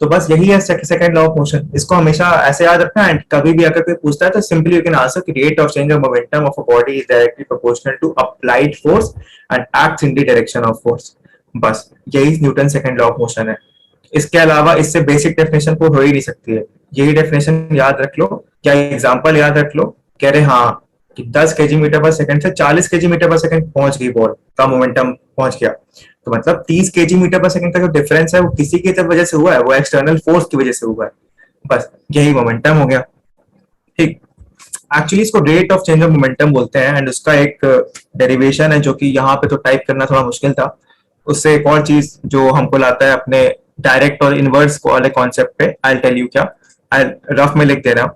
तो बस यही है सेकंड लॉ ऑफ मोशन. इसको हमेशा ऐसे याद रखना एंड कभी भी अगर कोई पूछता है तो सिंपली यू कैन आंसर कि rate of change of momentum of a body is directly proportional to applied force and acts in the direction of force. बस यही Newton second law of motion है. इसके अलावा इससे बेसिक डेफिनेशन को हो ही नहीं सकती है. यही डेफिनेशन याद रख लो, क्या एग्जांपल याद रख लो, कह रहे हाँ कि 10 केजी मीटर पर सेकंड से 40 केजी मीटर पर सेकंड पहुंच गई बॉल का मोमेंटम पहुंच गया, तो मतलब 30 केजी मीटर पर सेकंड का जो डिफरेंस है वो किसी की वजह से हुआ है, वो एक्सटर्नल फोर्स की वजह से हुआ है, बस यही मोमेंटम हो गया। ठीक, एक्चुअली इसको rate of change of momentum बोलते हैं, एंड उसका एक डेरिवेशन है जो कि यहाँ पे तो टाइप करना थोड़ा मुश्किल था। उससे एक और चीज जो हमको लाता है अपने डायरेक्ट और इनवर्स वाले कॉन्सेप्ट पे, आई टेल यू क्या, आई रफ में लिख दे रहा हूँ,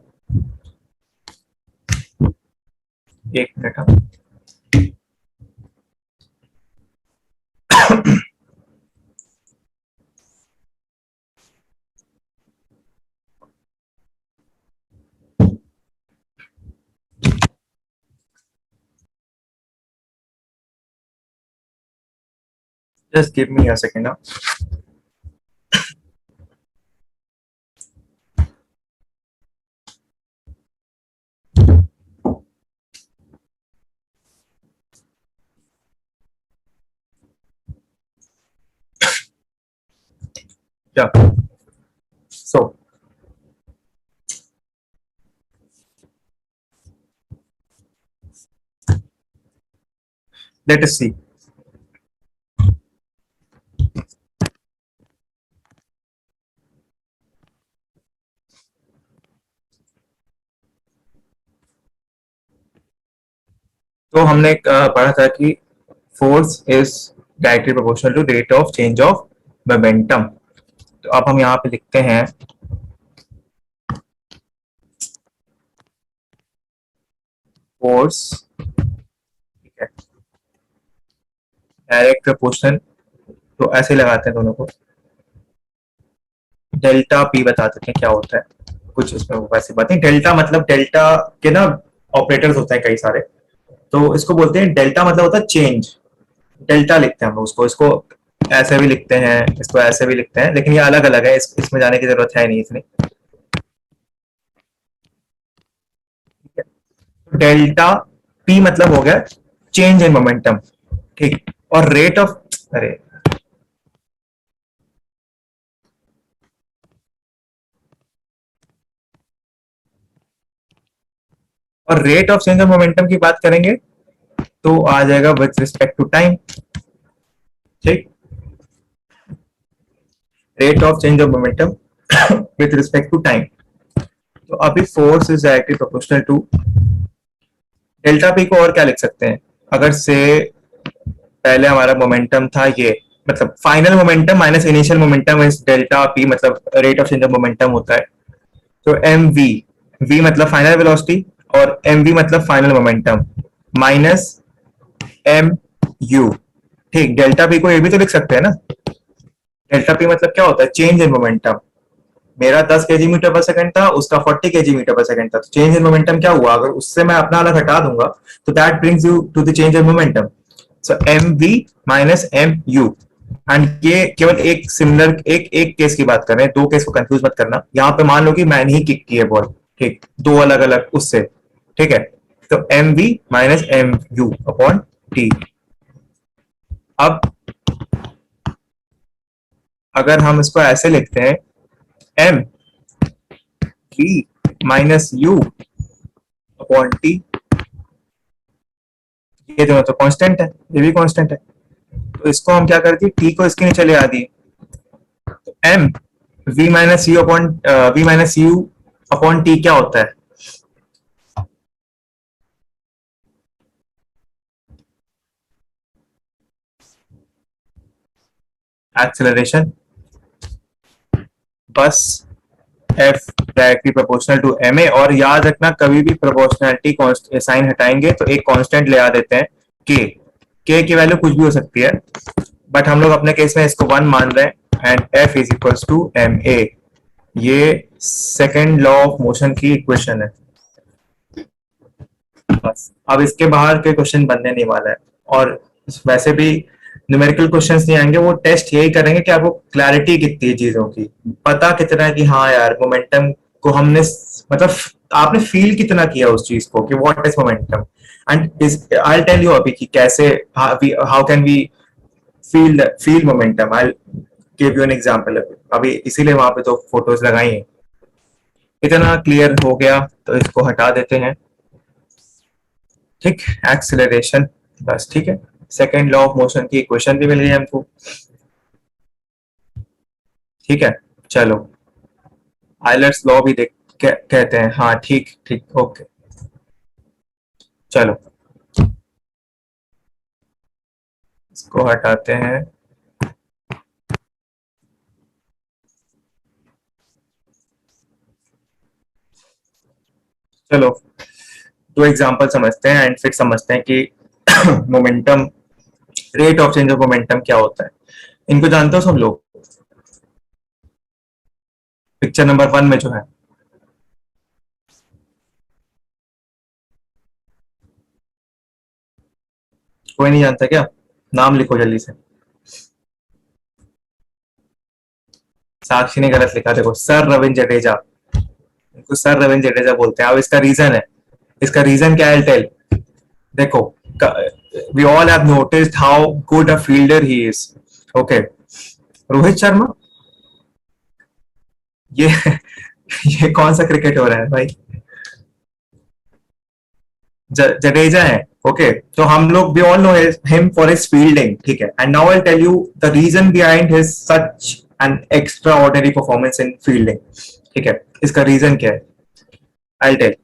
एक मिनट। हाँ, just give me a second now. Yeah, so let us see. तो हमने पढ़ा था कि force is directly proportional to rate of change of momentum. तो अब हम यहाँ पे लिखते हैं फोर्स, ठीक है, डायरेक्ट प्रोपोर्शनल, तो ऐसे लगाते हैं दोनों को, डेल्टा पी बता देते हैं क्या होता है, कुछ इसमें वैसी बातें। डेल्टा मतलब डेल्टा के ना ऑपरेटर्स होते हैं कई सारे, तो इसको बोलते हैं डेल्टा मतलब होता है चेंज, डेल्टा लिखते हैं हम लोग उसको, इसको ऐसे भी लिखते हैं, इसको ऐसे भी लिखते हैं, लेकिन ये अलग अलग है, इसमें जाने की जरूरत है नहीं इतनी। डेल्टा पी मतलब हो गया चेंज इन मोमेंटम, ठीक, और रेट ऑफ, अरे और rate of change of momentum की बात करेंगे तो आ जाएगा विथ रिस्पेक्ट टू टाइम। ठीक, rate of change of momentum with respect to time. तो अभी force is directly proportional to delta P को, और क्या लिख सकते हैं, अगर से पहले हमारा मोमेंटम था ये, मतलब final momentum minus initial momentum is delta p, मतलब rate of change of momentum होता है। तो एम वी, वी मतलब फाइनल वेलोसिटी और एम वी मतलब final momentum, minus m u. ठीक, डेल्टा पी को ये भी तो लिख सकते हैं ना, डेल्टा पी मतलब क्या होता है, चेंज इन मोमेंटम। मेरा 10 केजी मीटर पर सेकंड था, उसका 40 केजी मीटर पर सेकंड था, तो चेंज इन मोमेंटम क्या हुआ, अगर उससे मैं अपना अलग हटा दूंगा तो that brings you to the change in momentum. So m v minus m u, and ये केवल एक सिमिलर एक एक केस की बात कर रहे हैं, दो केस को कंफ्यूज मत करना। यहाँ पे मान लो कि मैंने ही किक की है बॉल, ठीक, दो अलग अलग उससे, ठीक है, तो m v minus m u upon t. अब अगर हम इसको ऐसे लिखते हैं, m v minus u upon t, ये दोनों तो कांस्टेंट है, ये भी कांस्टेंट है, तो इसको हम क्या करते हैं, टी को इसके नीचे ले आ दिए, तो m v minus u upon v minus u upon T क्या होता है, एक्सेलरेशन, बस F directly proportional to m a. और याद रखना कभी भी प्रोपोर्शनलिटी साइन हटाएंगे तो एक कांस्टेंट ले आ देते हैं, के, के की वैल्यू कुछ भी हो सकती है, बट हम लोग अपने केस में इसको 1 मान रहे हैं, and F is equals to m a. ये सेकेंड लॉ ऑफ मोशन की इक्वेशन है, बस अब इसके बाहर के क्वेश्चन बनने नहीं वाला है, और वैसे भी न्यूमेरिकल क्वेश्चंस नहीं आएंगे, वो टेस्ट यही करेंगे कि आपको क्लैरिटी कितनी है चीजों की, पता कितना है कि हाँ यार मोमेंटम को हमने मतलब आपने फील कितना किया उस चीज को कि what is momentum, and I tell you अभी कि कैसे, how can we feel momentum. I give you an example अभी, इसीलिए वहां पे तो फोटोज लगाई हैं। इतना क्लियर हो गया तो इसको हटा देते हैं। ठीक, एक्सेलरेशन, बस ठीक है। सेकेंड लॉ ऑफ मोशन की इक्वेशन भी मिल गई हमको। ठीक है, चलो आयलर्स लॉ भी देख कहते हैं, हाँ ठीक ठीक, ओके चलो इसको हटाते हैं। चलो दो एग्जांपल समझते हैं एंड फिर समझते हैं कि momentum, rate of change of momentum क्या होता है। इनको जानते हो सब लोग? पिक्चर नंबर 1 में जो है, कोई नहीं जानता क्या? नाम लिखो जल्दी से। साक्षी ने गलत लिखा, देखो सर रविंद्र जडेजा, इनको सर रविंद्र जडेजा बोलते हैं। अब इसका रीजन है, इसका रीजन क्या है टेल। देखो, we all have noticed how good a fielder he is. Okay, Rohit Sharma, ये ये कौन सा क्रिकेट हो रहा है भाई? जडेजा है। ओके, तो हम लोग we all know him for his fielding, ठीक है। And now I tell you the reason behind his such an extraordinary performance in fielding. ठीक है, इसका रीजन क्या है? I tell.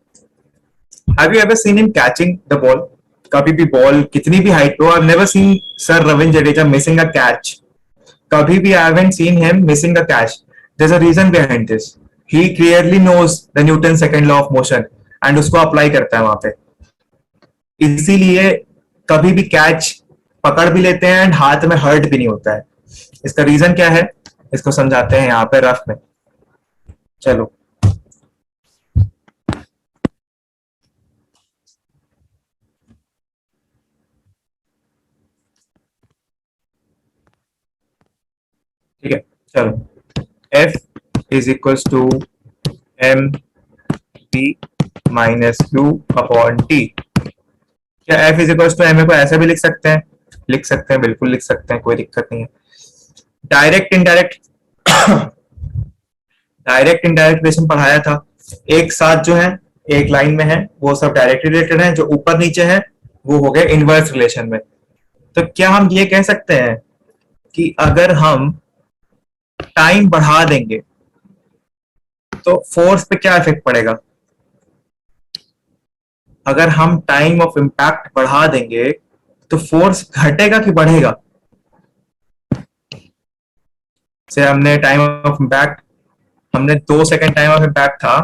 Have you ever seen him catching the ball? कभी भी ball कितनी भी हाइट पे हो, I have never seen sir Ravindra Jadeja missing a catch. कभी भी I haven't seen him missing a catch. There is a reason behind this. He clearly knows the Newton second law of motion and उसको apply करता है वहां पे। इसीलिए कभी भी कैच पकड़ भी लेते हैं एंड हाथ में हर्ट भी नहीं होता है। इसका रीजन क्या है, इसको समझाते हैं यहाँ पे रफ में। चलो ठीक है, चलो F is equal to M P minus Q upon T. क्या F is equal to M को ऐसे भी लिख सकते हैं? लिख सकते हैं, बिल्कुल लिख सकते हैं, कोई दिक्कत नहीं है। Direct indirect, direct indirect relation पढ़ाया था, एक साथ जो है एक लाइन में है वो सब डायरेक्ट रिलेटेड है, जो ऊपर नीचे है वो हो गए इनवर्स रिलेशन में। तो क्या हम ये कह सकते हैं कि अगर हम टाइम बढ़ा देंगे तो फोर्स पे क्या इफेक्ट पड़ेगा? अगर हम टाइम ऑफ इम्पैक्ट बढ़ा देंगे तो फोर्स घटेगा कि बढ़ेगा? से हमने टाइम ऑफ इम्पैक्ट, हमने 2 सेकंड टाइम ऑफ इम्पैक्ट था,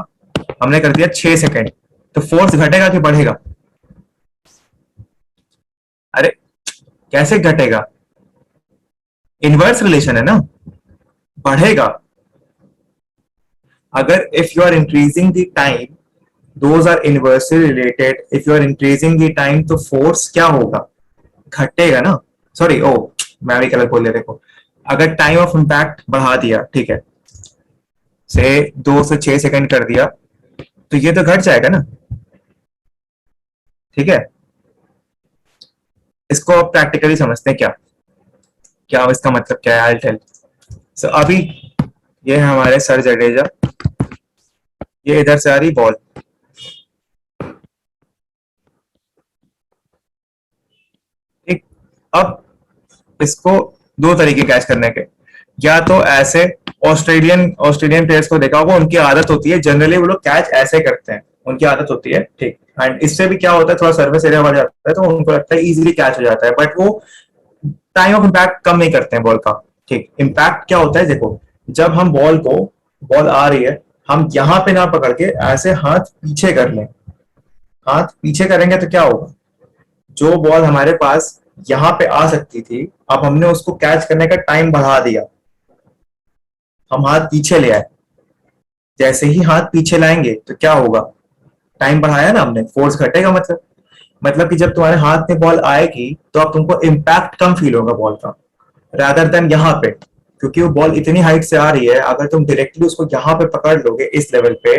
हमने कर दिया 6 सेकंड, तो फोर्स घटेगा कि बढ़ेगा? अरे कैसे घटेगा? इनवर्स रिलेशन है ना, बढ़ेगा। अगर if you are increasing the time, those are inversely related, if you are increasing the time तो फोर्स क्या होगा? घटेगा ना। सॉरी, ओ मैं भी गलत बोल दिया। देखो, अगर टाइम ऑफ इम्पैक्ट बढ़ा दिया, ठीक है, से 2 से 6 सेकंड कर दिया, तो ये तो घट जाएगा ना। ठीक है, इसको अब प्रैक्टिकली समझते हैं, क्या क्या इसका मतलब क्या है, आई टेल। सो अभी ये है हमारे सर जडेजा, ये इधर से आ रही बॉल, ठीक। अब इसको दो तरीके कैच करने के, या तो ऐसे, ऑस्ट्रेलियन ऑस्ट्रेलियन प्लेयर्स को देखा होगा, उनकी आदत होती है जनरली वो लोग कैच ऐसे करते हैं, उनकी आदत होती है, ठीक। एंड इससे भी क्या होता है, थोड़ा सर्विस एरिया बढ़ जाता है तो उनको लगता है इजीली कैच हो जाता है, बट वो टाइम ऑफ इम्पैक्ट कम नहीं करते हैं बॉल का। ठीक, इम्पैक्ट क्या होता है, देखो जब हम बॉल आ रही है, हम यहाँ पे ना पकड़ के ऐसे हाथ पीछे कर लें, हाथ पीछे करेंगे तो क्या होगा, जो बॉल हमारे पास यहाँ पे आ सकती थी, अब हमने उसको कैच करने का टाइम बढ़ा दिया, हम हाथ पीछे ले आए। जैसे ही हाथ पीछे लाएंगे तो क्या होगा, टाइम बढ़ाया ना हमने, फोर्स घटेगा। मतलब कि जब तुम्हारे हाथ में बॉल आएगी तो अब तुमको इम्पैक्ट कम फील होगा बॉल का, रादर देन यहाँ पे, क्योंकि वो बॉल इतनी हाइट से आ रही है, अगर तुम डायरेक्टली उसको यहाँ पे पकड़ लोगे इस लेवल पे,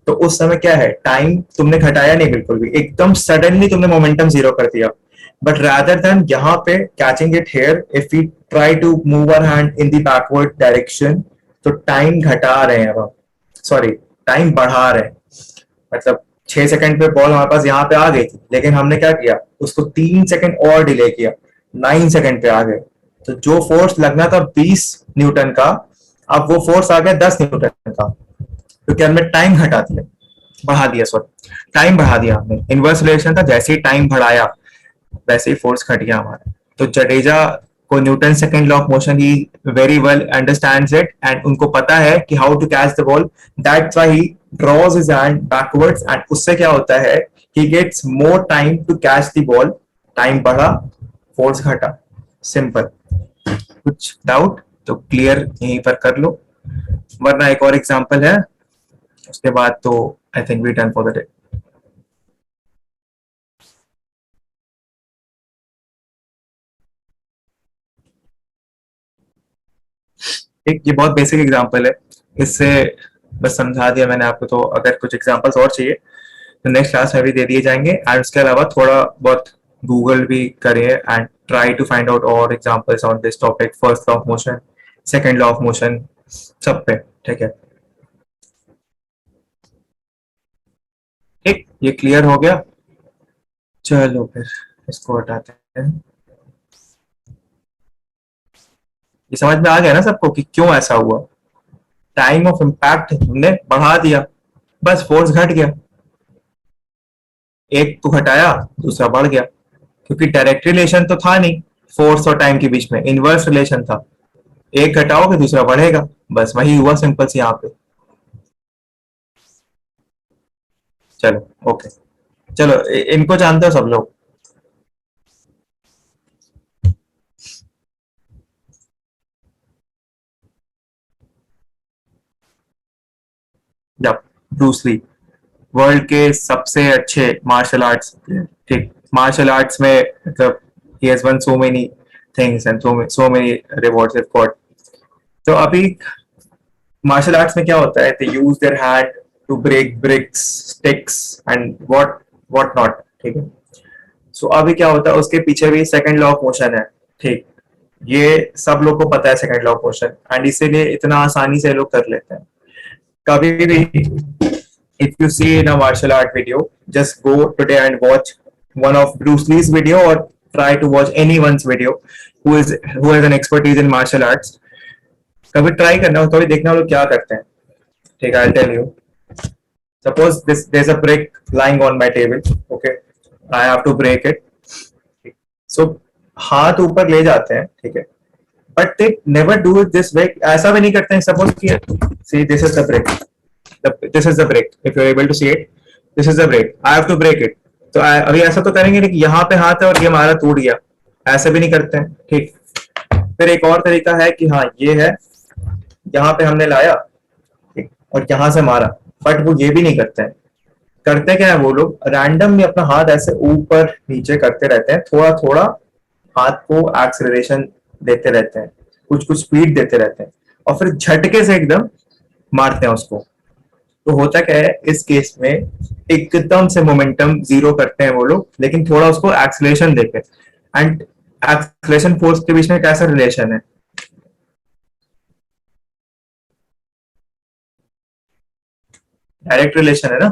तो उस समय क्या है, टाइम तुमने घटाया नहीं बिल्कुल भी, एकदम सडनली तुमने मोमेंटम जीरो कर दिया। बट रादर देन यहाँ पे catching it here, if we try to move our hand in the backward direction, तो टाइम घटा रहे हैं अब, सॉरी टाइम बढ़ा रहे हैं। मतलब 6 सेकंड पे बॉल हमारे पास यहाँ पे आ गई थी, लेकिन हमने क्या किया, उसको 3 सेकंड और डिले किया, 9 सेकंड पे आ गए। तो जो फोर्स लगना था 20 न्यूटन का, अब वो फोर्स आ गया 10 न्यूटन का, क्योंकि हमने टाइम घटा दिया, बढ़ा दिया, सॉरी टाइम बढ़ा दिया हमने। इनवर्स रिलेशन था, जैसे ही टाइम बढ़ाया वैसे ही फोर्स घट गया हमारा। तो जडेजा को Newton second law of motion he very well understands it, and उनको पता है कि how to catch the ball, that's why he draws his hand backwards, and उससे क्या होता है, he gets more time to catch the ball. Time बढ़ा, force घटा, सिंपल। कुछ डाउट तो क्लियर यहीं पर कर लो, वरना एक और एग्जांपल है, उसके बाद तो I think we done for the day. एक ये बहुत बेसिक एग्जांपल है, इससे बस समझा दिया मैंने आपको। तो अगर कुछ एग्जांपल्स और चाहिए तो नेक्स्ट क्लास में भी दे दिए जाएंगे, एंड उसके अलावा थोड़ा बहुत गूगल भी करिए and try to find out और examples on this topic, first law of motion, second law of motion, सब पे, ठीक है। ठीक, ये क्लियर हो गया। चलो फिर इसको हटाते हैं। ये समझ में आ गया ना सबको कि क्यों ऐसा हुआ, टाइम ऑफ इम्पैक्ट हमने बढ़ा दिया, बस फोर्स घट गया। एक तो घटाया, दूसरा बढ़ गया, क्योंकि डायरेक्ट रिलेशन तो था नहीं फोर्स और टाइम के बीच में, इनवर्स रिलेशन था। एक घटाओगे दूसरा बढ़ेगा, बस वही हुआ सिंपल सी यहाँ पे। चलो ओके, चलो इनको जानते हो सब लोग। जब ब्रूस ली वर्ल्ड के सबसे अच्छे मार्शल आर्ट्स प्लेयर, ठीक, मार्शल आर्ट्स में मतलब he has won so many things and so many rewards have got। तो अभी मार्शल आर्ट्स में क्या होता है, they use their hand to break bricks, sticks and what not, ठीक है। सो अभी क्या होता है, उसके पीछे भी सेकंड लॉ ऑफ मोशन है, ठीक, ये सब लोग को पता है second law of motion, and इसीलिए इतना आसानी से लोग कर लेते हैं। कभी भी if you see in a martial art video, just go today and watch one of Bruce Lee's video, or try to watch anyone's video who has an expertise in martial arts। कभी try करना हो, कभी देखना लोग क्या करते हैं, ठीक है। I'll tell you, suppose there's a brick lying on my table, okay, I have to break it, so हाथ ऊपर ले जाते हैं, ठीक है, but they never do it this way, ऐसा भी नहीं करते हैं। सपोज कि see this is the brick, this is the brick, if you're able to see it, this is the brick, I have to break it। तो अभी ऐसा तो करेंगे नहीं कि यहाँ पे हाथ है और ये हमारा टूट गया, ऐसे भी नहीं करते हैं, ठीक। फिर एक और तरीका है कि हाँ ये है, यहाँ पे हमने लाया, ठीक, और यहाँ से मारा, बट वो ये भी नहीं करते हैं। करते क्या है वो लोग, रैंडम में अपना हाथ ऐसे ऊपर नीचे करते रहते हैं, थोड़ा थोड़ा हाथ को एक्सेलरेशन देते रहते हैं, कुछ कुछ स्पीड देते रहते हैं, और फिर झटके से एकदम मारते हैं उसको। तो होता क्या है इस केस में, एकदम से मोमेंटम जीरो करते हैं वो लोग, लेकिन थोड़ा उसको एक्सेलरेशन देके। एंड एक्सेलरेशन फोर्स के बीच में कैसा रिलेशन है, डायरेक्ट रिलेशन है ना।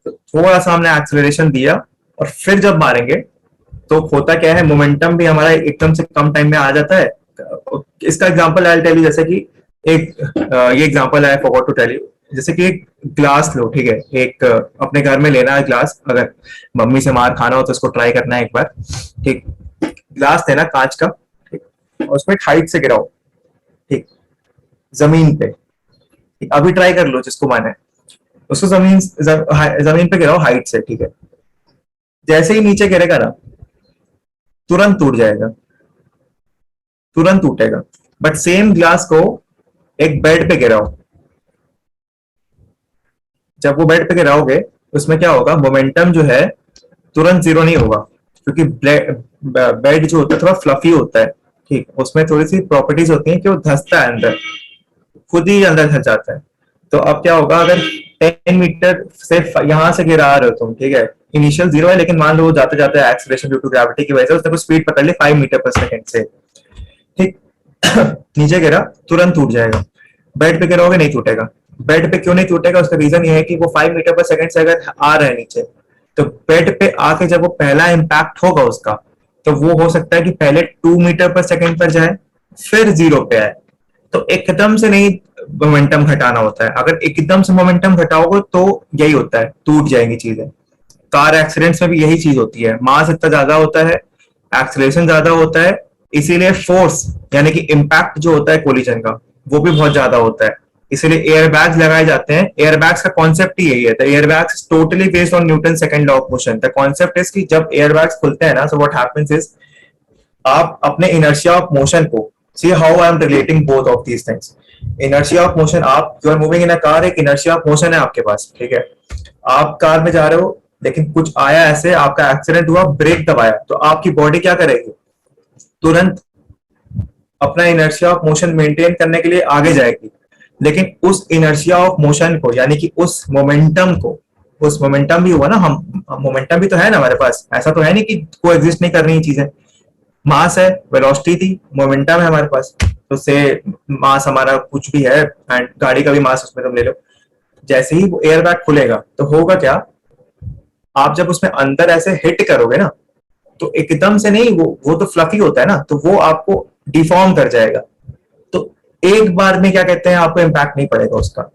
तो थोड़ा सा हमने एक्सेलरेशन दिया और फिर जब मारेंगे तो होता क्या है, मोमेंटम भी हमारा एकदम से कम टाइम में आ जाता है। इसका एग्जांपल आई टेल यू, जैसे कि एक ये एग्जांपल है, फॉरगॉट टू टेल यू, जैसे कि एक ग्लास लो, ठीक है, एक अपने घर में लेना है ग्लास, अगर मम्मी से मार खाना हो तो इसको ट्राई करना है एक बार, ठीक। ग्लास लेना कांच का, ठीक, और उसमें हाइट से गिराओ, ठीक, जमीन पे, ठीक, अभी ट्राई कर लो जिसको माने, उसको जमीन पे गिराओ हाइट से, ठीक है। जैसे ही नीचे गिरेगा ना, तुरंत टूट जाएगा, तुरंत टूटेगा। बट सेम ग्लास को एक बेड पे गिराओ, जब वो बेड पे गिराओगे उसमें क्या होगा, मोमेंटम जो है तुरंत जीरो नहीं होगा, क्योंकि बेड जो होता है थोड़ा फ्लफी होता है, ठीक, उसमें थोड़ी सी प्रॉपर्टीज होती हैं कि वो धंसता है अंदर, खुद ही अंदर धंस जाता है। तो अब क्या होगा, अगर 10 मीटर से यहाँ से गिरा रहे हो तुम, ठीक है, इनिशियल जीरो है, लेकिन मान लो वो जाते जाते एक्सेलरेशन ड्यू टू ग्रेविटी की वजह से उसने कुछ स्पीड पकड़ ली 5 मीटर पर सेकंड से, ठीक। नीचे गिरा, तुरंत टूट जाएगा। बेड पे गिराओगे नहीं टूटेगा, बेड पे क्यों नहीं टूटेगा? उसका रीजन ये है कि वो 5 मीटर पर सेकंड से अगर आ रहा है नीचे, तो बेड पे आके जब वो पहला इम्पैक्ट होगा उसका, तो वो हो सकता है कि पहले 2 मीटर पर सेकंड पर जाए, फिर 0 पे आए। तो एकदम से नहीं मोमेंटम घटाना होता है। अगर एकदम से मोमेंटम घटाओगे तो यही होता है, टूट जाएंगी चीजें। कार एक्सीडेंट्स में भी यही चीज होती है, मास इतना ज्यादा होता है, एक्सीलरेशन ज्यादा होता है, इसीलिए फोर्स यानी कि इम्पैक्ट जो होता है कोलिजन का, वो भी बहुत ज्यादा होता है। इसीलिए एयरबैग्स लगाए जाते हैं। एयरबैग्स का कॉन्सेप्ट ही यही है। The airbags totally based on Newton second law of motion. The concept is कि जब एयरबैग्स खुलते हैं ना, सो व्हाट हैपेंस इज, आप अपने इनर्शिया ऑफ मोशन को, see how I am relating both of these things. Inertia of motion, आप you are moving in a car, एक इनर्शिया ऑफ मोशन है आपके पास, ठीक है। आप कार में जा रहे हो, लेकिन कुछ आया ऐसे, आपका एक्सीडेंट हुआ, ब्रेक दबाया, तो आपकी बॉडी क्या करेगी? तुरंत अपना इनर्शिया ऑफ मोशन मेंटेन करने के लिए आगे जाएगी। लेकिन उस इनर्शिया ऑफ मोशन को, यानी कि उस मोमेंटम को, उस मोमेंटम भी हुआ ना, हम मोमेंटम भी तो है ना हमारे पास, ऐसा तो है नहीं कि कोई एग्जिस्ट नहीं कर रही चीजें। मास है, वेलोसिटी थी, मोमेंटम है हमारे पास, तो से मास हमारा कुछ भी है, एंड गाड़ी का भी मास उसमें तुम ले लो। जैसे ही वो एयर बैग खुलेगा तो होगा क्या, आप जब उसमें अंदर ऐसे हिट करोगे ना, तो एकदम से नहीं, वो तो फ्लफी होता है ना, तो वो आपको डिफॉर्म कर जाएगा। तो एक बार में क्या कहते हैं, आपको इम्पैक्ट नहीं पड़ेगा उसका।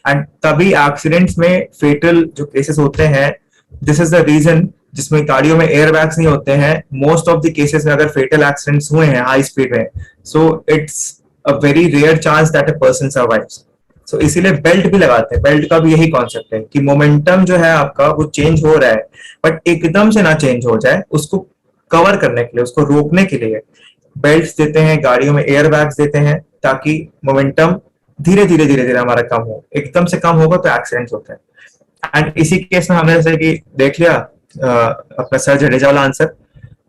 एंड तभी एक्सीडेंट्स में फेटल जो केसेस होते हैं, दिस इज द रीजन जिसमें गाड़ियों में एयर बैग्स नहीं होते हैं। मोस्ट ऑफ द केसेस में अगर फेटल एक्सीडेंट्स हुए हैं हाई स्पीड में, so it's a very rare chance that a person survives. So इसीलिए बेल्ट भी लगाते हैं। बेल्ट का भी यही कॉन्सेप्ट है कि मोमेंटम जो है आपका वो चेंज हो रहा है, बट एकदम से ना चेंज हो जाए, उसको कवर करने के लिए, उसको रोकने के लिए बेल्ट देते हैं, गाड़ियों में एयर बैग्स देते हैं, ताकि मोमेंटम धीरे धीरे हमारा कम हो। एकदम से कम होगा तो एक्सीडेंट्स होते हैं। एंड इसी केस में हमने जैसे कि देख लिया अपना सर जडेजा वाला answer,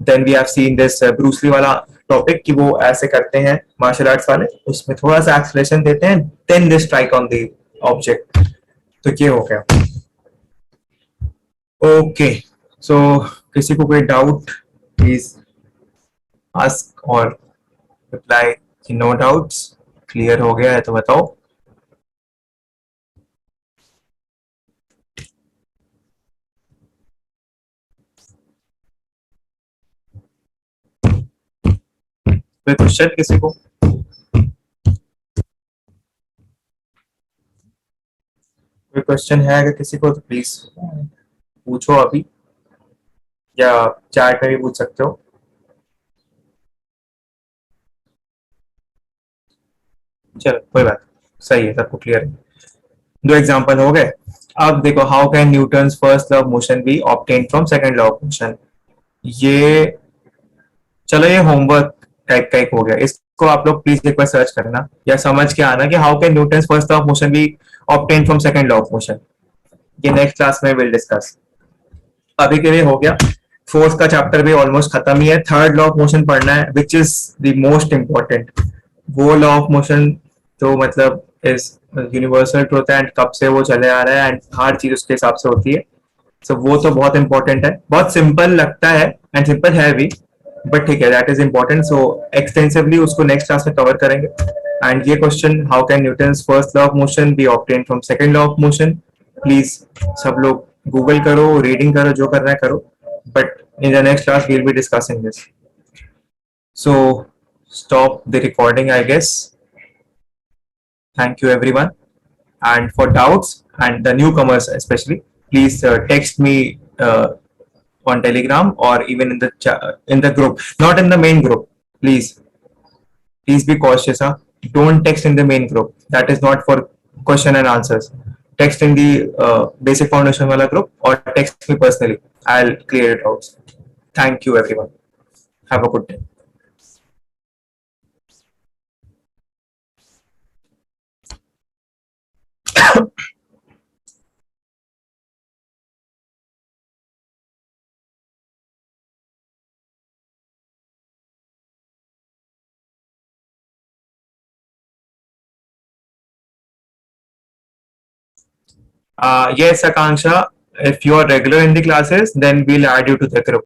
then we have seen this Bruce Lee वाला टॉपिक कि वो ऐसे करते हैं मार्शल आर्ट्स वाले, उसमें थोड़ा सा एक्सलेशन देते हैं, then they strike on the object. तो ये हो गया। ओके, सो किसी को कोई डाउट प्लीज आस्क और रिप्लाई कि नो डाउट्स, क्लियर हो गया है तो बताओ। कोई क्वेश्चन किसी को? कोई क्वेश्चन है अगर किसी को तो प्लीज पूछो अभी, या चैट में भी पूछ सकते हो। चलो कोई बात, सही है, सबको क्लियर है। दो एग्जांपल हो गए। अब देखो, how can Newton's first law of motion B obtain from second law of motion. ये, चलो ये होमवर्क टाइप का एक हो गया, इसको आप लोग प्लीज एक बार सर्च करना या समझ के आना कि how can Newton's first law of motion B obtain from second law of motion. ये नेक्स्ट क्लास में विल डिस्कस। अभी के लिए हो गया। फोर्थ का चैप्टर भी ऑलमोस्ट खत्म ही है। थर्ड लॉ ऑफ मोशन पढ़ना है, which is the most important. वो लॉ ऑफ मोशन तो मतलब इज यूनिवर्सल ट्रूथ है, एंड कब से वो चले आ रहा है, एंड हर चीज उसके हिसाब से होती है। सो वो तो बहुत इंपॉर्टेंट है, बहुत सिंपल लगता है, एंड सिंपल है भी, बट ठीक है, that is important. So extensively उसको नेक्स्ट क्लास में कवर करेंगे। एंड ये question, how can Newton's first law of motion B obtain from second law of motion, please सब लोग गूगल करो, रीडिंग करो, जो करना है करो, but in the next class we'll be discussing this. So stop the recording, I guess. Thank you everyone, and for doubts and the newcomers especially, please text me on Telegram or even in the group, not in the main group. Please be cautious, huh? Don't text in the main group, that is not for question and answers. Text in the basic foundation wala group, or text me personally, I'll clear it out. Thank you everyone, have a good day. Yes, Akansha, if you are regular in the classes, then we'll add you to the group.